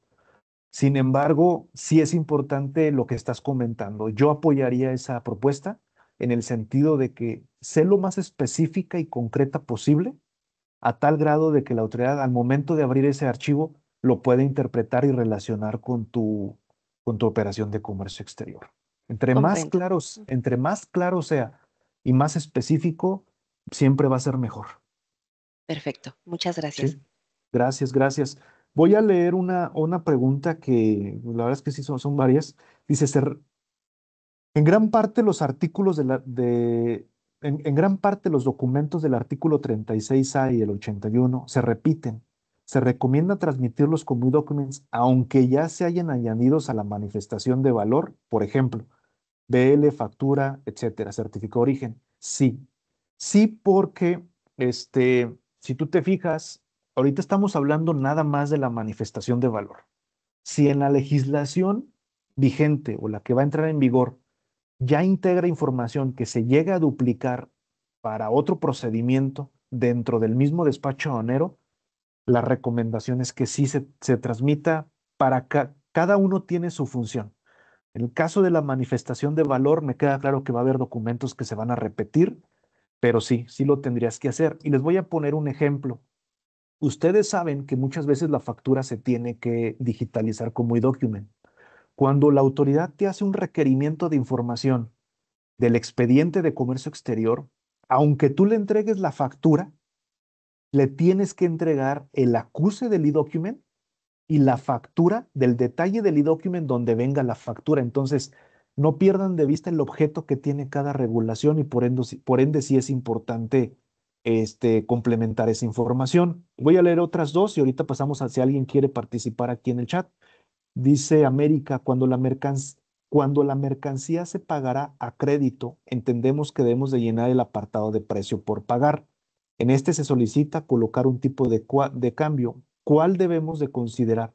A: Sin embargo, sí es importante lo que estás comentando. Yo apoyaría esa propuesta en el sentido de que sé lo más específica y concreta posible a tal grado de que la autoridad al momento de abrir ese archivo lo puede interpretar y relacionar con tu operación de comercio exterior.
B: Comprendo.
A: Entre más claro sea y más específico, siempre va a ser mejor.
B: Perfecto. Muchas gracias.
A: Sí, gracias, gracias. Voy a leer una pregunta que la verdad es que sí son varias. Dice, en gran parte los artículos en gran parte los documentos del artículo 36A y el 81 se repiten. Se recomienda transmitirlos como e-documents, aunque ya se hayan añadidos a la manifestación de valor, por ejemplo, BL, factura, etcétera, certificado de origen. Sí, sí, porque si tú te fijas, ahorita estamos hablando nada más de la manifestación de valor. Si en la legislación vigente o la que va a entrar en vigor ya integra información que se llega a duplicar para otro procedimiento dentro del mismo despacho aduanero, la recomendación es que sí se transmita para cada uno tiene su función. En el caso de la manifestación de valor, me queda claro que va a haber documentos que se van a repetir, pero sí, sí lo tendrías que hacer. Y les voy a poner un ejemplo. Ustedes saben que muchas veces la factura se tiene que digitalizar como e-document. Cuando la autoridad te hace un requerimiento de información del expediente de comercio exterior, aunque tú le entregues la factura, le tienes que entregar el acuse del e-document y la factura del detalle del e-document donde venga la factura. Entonces, no pierdan de vista el objeto que tiene cada regulación y por ende sí es importante complementar esa información. Voy a leer otras dos y ahorita pasamos a si alguien quiere participar aquí en el chat. Dice América, cuando la mercancía se pagará a crédito, entendemos que debemos de llenar el apartado de precio por pagar. En este se solicita colocar un tipo de cambio. ¿Cuál debemos de considerar?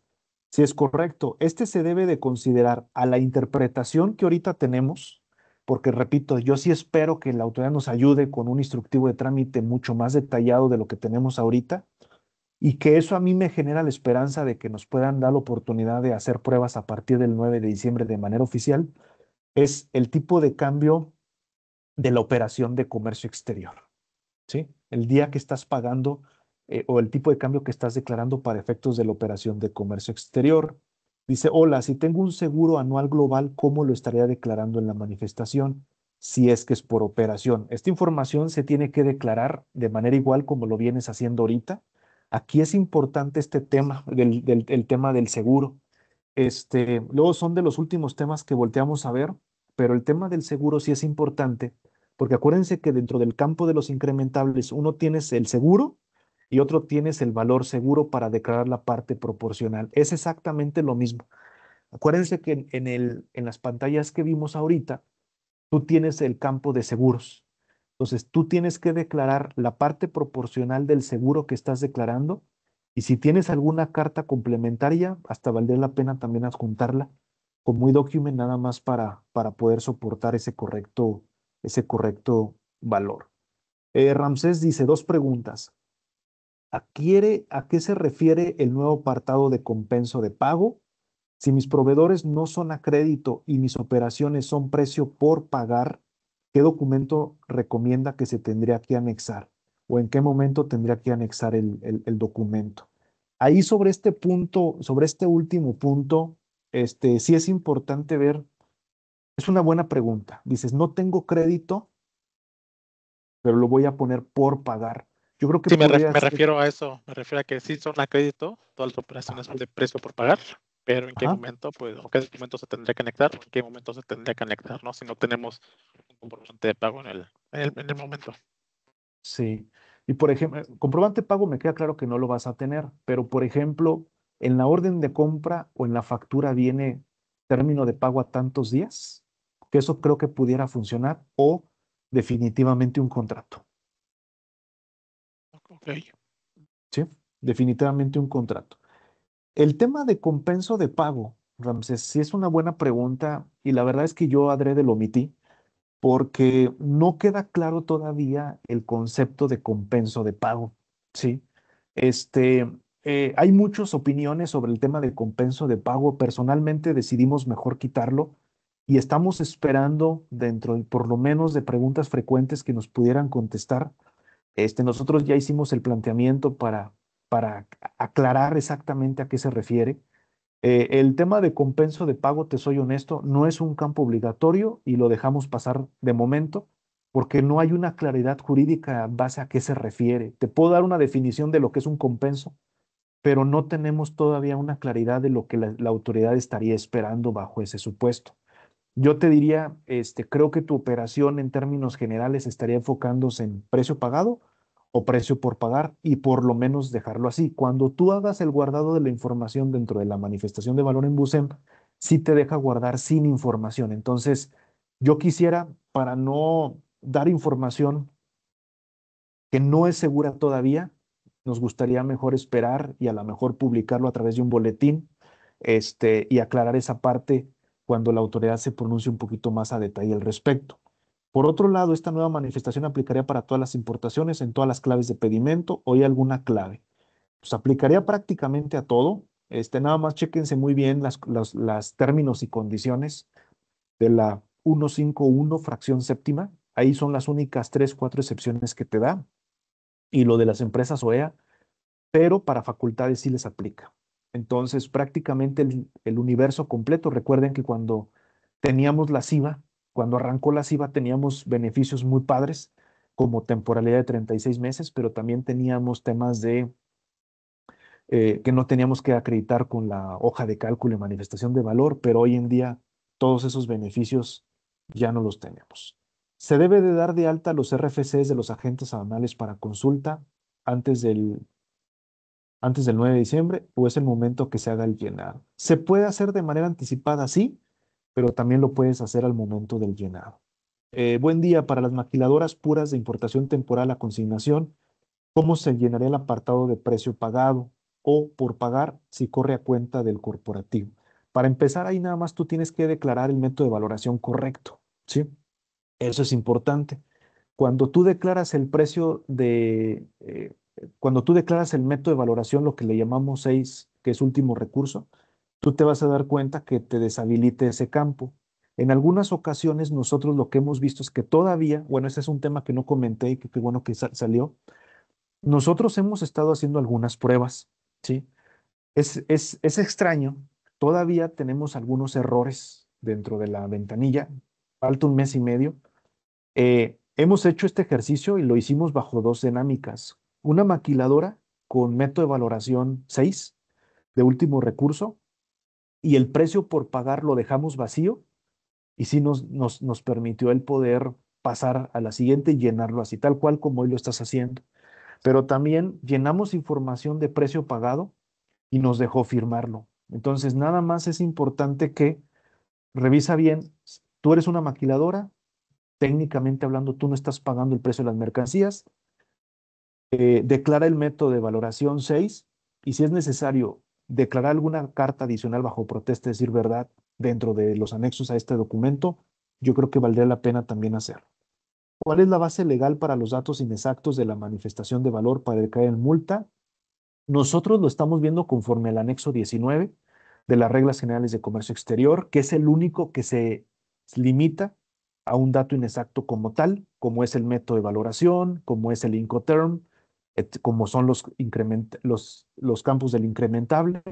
A: Si es correcto, este se debe de considerar a la interpretación que ahorita tenemos porque repito, yo sí espero que la autoridad nos ayude con un instructivo de trámite mucho más detallado de lo que tenemos ahorita y que eso a mí me genera la esperanza de que nos puedan dar la oportunidad de hacer pruebas a partir del 9 de diciembre de manera oficial, es el tipo de cambio de la operación de comercio exterior, ¿sí? El día que estás pagando o el tipo de cambio que estás declarando para efectos de la operación de comercio exterior. Dice, hola, si tengo un seguro anual global, ¿cómo lo estaría declarando en la manifestación? Si es que es por operación. Esta información se tiene que declarar de manera igual como lo vienes haciendo ahorita. Aquí es importante este tema el tema del seguro. Luego son de los últimos temas que volteamos a ver, pero el tema del seguro sí es importante, porque acuérdense que dentro del campo de los incrementables, uno tienes el seguro y otro tienes el valor seguro para declarar la parte proporcional. Es exactamente lo mismo. Acuérdense que en las pantallas que vimos ahorita, tú tienes el campo de seguros. Entonces, tú tienes que declarar la parte proporcional del seguro que estás declarando y si tienes alguna carta complementaria, hasta valdría la pena también adjuntarla como document nada más para poder soportar ese correcto valor. Ramsés dice dos preguntas. ¿A qué se refiere el nuevo apartado de compenso de pago? Si mis proveedores no son a crédito y mis operaciones son precio por pagar, ¿qué documento recomienda que se tendría que anexar? ¿O en qué momento tendría que anexar el documento? Ahí sobre este punto, sobre este último punto, sí es importante ver, es una buena pregunta. Dices, no tengo crédito, pero lo voy a poner por pagar. Yo creo que
C: Sí,
A: podría
C: me
A: ser,
C: refiero a eso, me refiero a que sí son a crédito, todas las operaciones son de precio por pagar, pero en qué
A: ajá,
C: momento, pues, o qué documento se tendría que anexar, o en qué momento se tendría que anexar, ¿no? Si no tenemos un comprobante de pago en el momento.
A: sí. Y por ejemplo, comprobante pago me queda claro que no lo vas a tener, pero por ejemplo, en la orden de compra o en la factura viene término de pago a tantos días, que eso creo que pudiera funcionar, o definitivamente un contrato,
C: Ok.
A: ¿sí? Definitivamente un contrato. El tema de compenso de pago, Ramses, sí es una buena pregunta y la verdad es que yo adrede lo omití porque no queda claro todavía el concepto de compenso de pago, ¿sí? Este, hay muchas opiniones sobre el tema de compenso de pago. Personalmente decidimos mejor quitarlo y estamos esperando dentro, por lo menos, de preguntas frecuentes que nos pudieran contestar. Nosotros ya hicimos el planteamiento para aclarar exactamente a qué se refiere. El tema de compenso de pago, te soy honesto, no es un campo obligatorio y lo dejamos pasar de momento porque no hay una claridad jurídica en base a qué se refiere. Te puedo dar una definición de lo que es un compenso, pero no tenemos todavía una claridad de lo que la autoridad estaría esperando bajo ese supuesto. Yo te diría, creo que tu operación en términos generales estaría enfocándose en precio pagado o precio por pagar y por lo menos dejarlo así. Cuando tú hagas el guardado de la información dentro de la manifestación de valor en BUSEM, sí te deja guardar sin información. Entonces, yo quisiera, para no dar información que no es segura todavía, nos gustaría mejor esperar y a lo mejor publicarlo a través de un boletín, y aclarar esa parte cuando la autoridad se pronuncie un poquito más a detalle al respecto. Por otro lado, esta nueva manifestación aplicaría para todas las importaciones en todas las claves de pedimento o hay alguna clave. Pues aplicaría prácticamente a todo. Nada más chéquense muy bien las términos y condiciones de la 151 fracción séptima. Ahí son las únicas 3, 4 excepciones que te da y lo de las empresas OEA, pero para facultades sí les aplica. Entonces, prácticamente el universo completo, recuerden que cuando teníamos la SIVA, cuando arrancó la SIVA teníamos beneficios muy padres, como temporalidad de 36 meses, pero también teníamos temas de que no teníamos que acreditar con la hoja de cálculo y manifestación de valor, pero hoy en día todos esos beneficios ya no los tenemos. Se debe de dar de alta los RFCs de los agentes aduanales para consulta antes del 9 de diciembre o es el momento que se haga el llenado. Se puede hacer de manera anticipada, sí, pero también lo puedes hacer al momento del llenado. Buen día para las maquiladoras puras de importación temporal a consignación. ¿Cómo se llenaría el apartado de precio pagado o por pagar si corre a cuenta del corporativo? Para empezar, ahí nada más tú tienes que declarar el método de valoración correcto, ¿sí? Eso es importante. Cuando tú declaras el precio cuando tú declaras el método de valoración, lo que le llamamos 6, que es último recurso, tú te vas a dar cuenta que te deshabilite ese campo. En algunas ocasiones nosotros lo que hemos visto es que todavía, bueno, ese es un tema que no comenté y que qué bueno que salió. Nosotros hemos estado haciendo algunas pruebas, ¿sí? Es extraño, todavía tenemos algunos errores dentro de la ventanilla, falta un mes y medio. Hemos hecho este ejercicio y lo hicimos bajo dos dinámicas. Una maquiladora con método de valoración 6 de último recurso y el precio por pagar lo dejamos vacío y sí nos permitió el poder pasar a la siguiente y llenarlo así, tal cual como hoy lo estás haciendo. Pero también llenamos información de precio pagado y nos dejó firmarlo. Entonces, nada más es importante que revisa bien, tú eres una maquiladora, técnicamente hablando, tú no estás pagando el precio de las mercancías, declara el método de valoración 6 y si es necesario declarar alguna carta adicional bajo protesta, decir verdad, dentro de los anexos a este documento, yo creo que valdría la pena también hacerlo. ¿Cuál es la base legal para los datos inexactos de la manifestación de valor para decaer en multa? Nosotros lo estamos viendo conforme al anexo 19 de las reglas generales de comercio exterior, que es el único que se limita a un dato inexacto como tal, como es el método de valoración, como es el Incoterm, como son los campos del incrementable,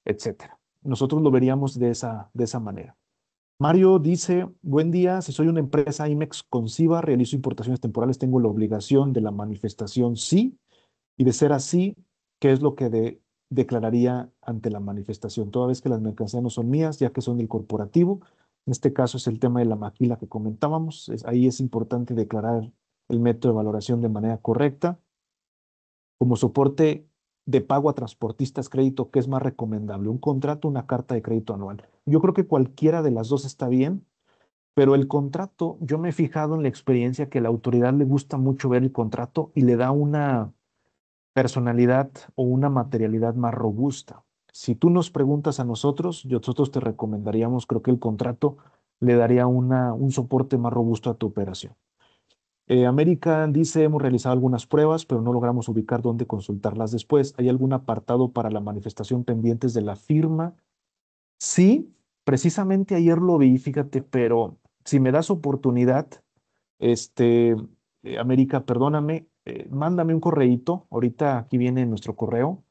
A: etcétera. Nosotros lo veríamos de esa manera. Mario dice, buen día, si soy una empresa IMEX con SIVA, realizo importaciones temporales, tengo la obligación de la manifestación sí, y de ser así, ¿qué es lo que declararía ante la manifestación? Toda vez que las mercancías no son mías, ya que son del corporativo, en este caso es el tema de la maquila que comentábamos, ahí es importante declarar el método de valoración de manera correcta. Como soporte de pago a transportistas crédito, ¿qué es más recomendable? ¿Un contrato o una carta de crédito anual? Yo creo que cualquiera de las dos está bien, pero el contrato, yo me he fijado en la experiencia que a la autoridad le gusta mucho ver el contrato y le da una personalidad o una materialidad más robusta. Si tú nos preguntas a nosotros, nosotros te recomendaríamos, creo que el contrato le daría un soporte más robusto a tu operación. América dice, hemos realizado algunas pruebas, pero no logramos ubicar dónde consultarlas después. ¿Hay algún apartado para la manifestación pendientes de la firma? Sí, precisamente ayer lo vi, fíjate, pero si me das oportunidad, este, América, perdóname, mándame un correíto, ahorita aquí viene nuestro correo,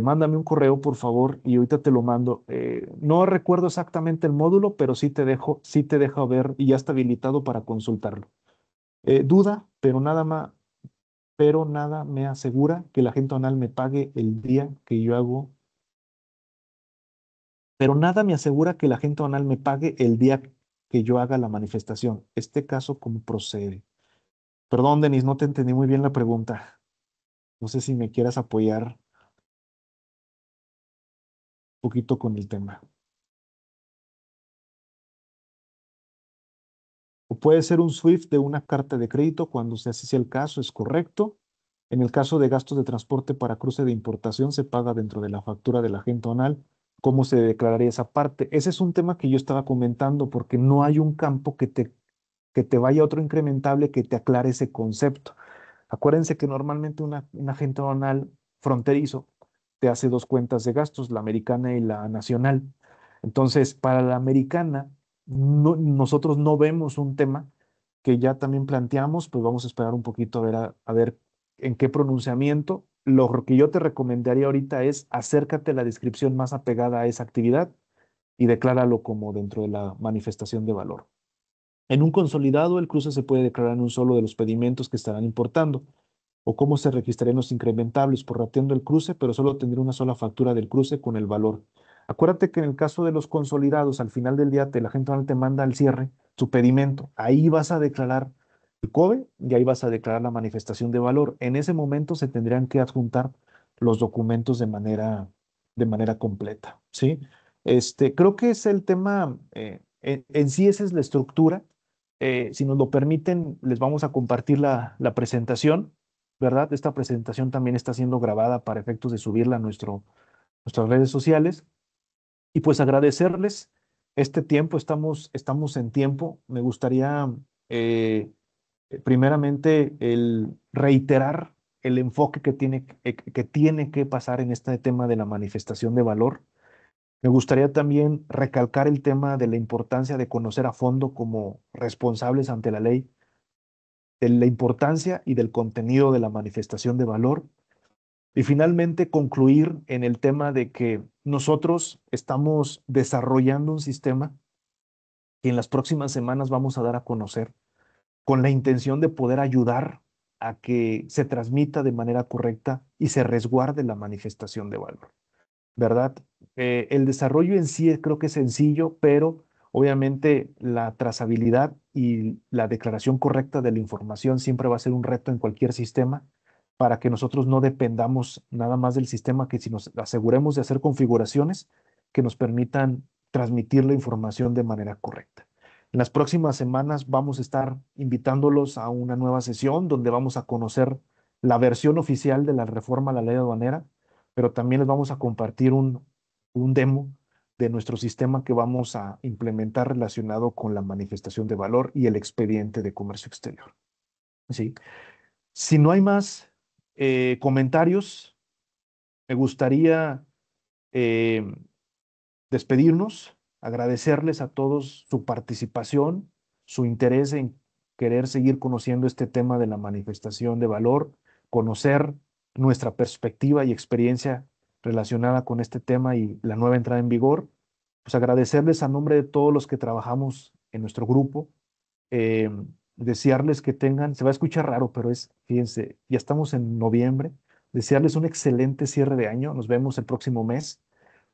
A: mándame un correo, por favor, y ahorita te lo mando. No recuerdo exactamente el módulo, pero sí te dejo ver y ya está habilitado para consultarlo. Duda, pero nada me asegura que la gente anal me pague el día que yo hago, pero nada me asegura que la gente anal me pague el día que yo haga la manifestación. Este caso, ¿cómo procede? Perdón, Denis, no te entendí muy bien la pregunta. No sé si me quieras apoyar un poquito con el tema. O puede ser un SWIFT de una carta de crédito cuando sea así sea el caso, es correcto. En el caso de gastos de transporte para cruce de importación, se paga dentro de la factura del agente aduanal. ¿Cómo se declararía esa parte? Ese es un tema que yo estaba comentando porque no hay un campo que te vaya a otro incrementable que te aclare ese concepto. Acuérdense que normalmente un agente aduanal fronterizo te hace dos cuentas de gastos, la americana y la nacional. Entonces, para la americana, nosotros no vemos un tema que ya también planteamos, pues vamos a esperar un poquito a ver en qué pronunciamiento. Lo que yo te recomendaría ahorita es acércate a la descripción más apegada a esa actividad y decláralo como dentro de la manifestación de valor. En un consolidado, el cruce se puede declarar en un solo de los pedimentos que estarán importando, o cómo se registrarían los incrementables prorrateando el cruce, pero solo tendría una sola factura del cruce con el valor. Acuérdate que en el caso de los consolidados, al final del día, la gente te manda al cierre su pedimento. Ahí vas a declarar el COBE y ahí vas a declarar la manifestación de valor. En ese momento se tendrían que adjuntar los documentos de manera completa, ¿sí? Creo que es el tema, en sí esa es la estructura. Si nos lo permiten, les vamos a compartir la presentación, ¿verdad? Esta presentación también está siendo grabada para efectos de subirla a nuestras redes sociales. Y pues agradecerles este tiempo, estamos en tiempo. Me gustaría primeramente, el reiterar el enfoque que tiene que pasar en este tema de la manifestación de valor. Me gustaría también recalcar el tema de la importancia de conocer a fondo como responsables ante la ley, de la importancia y del contenido de la manifestación de valor. Y finalmente concluir en el tema de que nosotros estamos desarrollando un sistema que en las próximas semanas vamos a dar a conocer con la intención de poder ayudar a que se transmita de manera correcta y se resguarde la manifestación de valor, ¿verdad? El desarrollo en sí creo que es sencillo, pero obviamente la trazabilidad y la declaración correcta de la información siempre va a ser un reto en cualquier sistema para que nosotros no dependamos nada más del sistema, que si nos aseguremos de hacer configuraciones que nos permitan transmitir la información de manera correcta. En las próximas semanas vamos a estar invitándolos a una nueva sesión donde vamos a conocer la versión oficial de la reforma a la ley aduanera, pero también les vamos a compartir un demo de nuestro sistema que vamos a implementar relacionado con la manifestación de valor y el expediente de comercio exterior. ¿Sí? Si no hay más comentarios, me gustaría eh, despedirnos, agradecerles a todos su participación, su interés en querer seguir conociendo este tema de la manifestación de valor, conocer nuestra perspectiva y experiencia relacionada con este tema y la nueva entrada en vigor. Pues agradecerles a nombre de todos los que trabajamos en nuestro grupo, eh, desearles que tengan, se va a escuchar raro, pero fíjense, ya estamos en noviembre, desearles un excelente cierre de año, nos vemos el próximo mes,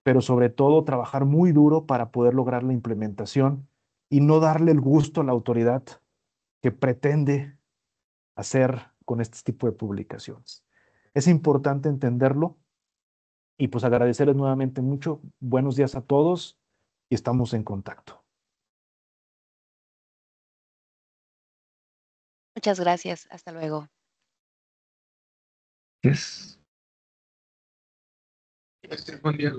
A: pero sobre todo trabajar muy duro para poder lograr la implementación y no darle el gusto a la autoridad que pretende hacer con este tipo de publicaciones. Es importante entenderlo y pues agradecerles nuevamente mucho. Buenos días a todos y estamos en contacto.
B: Muchas gracias. Hasta luego.
A: Yes.
D: Buen día.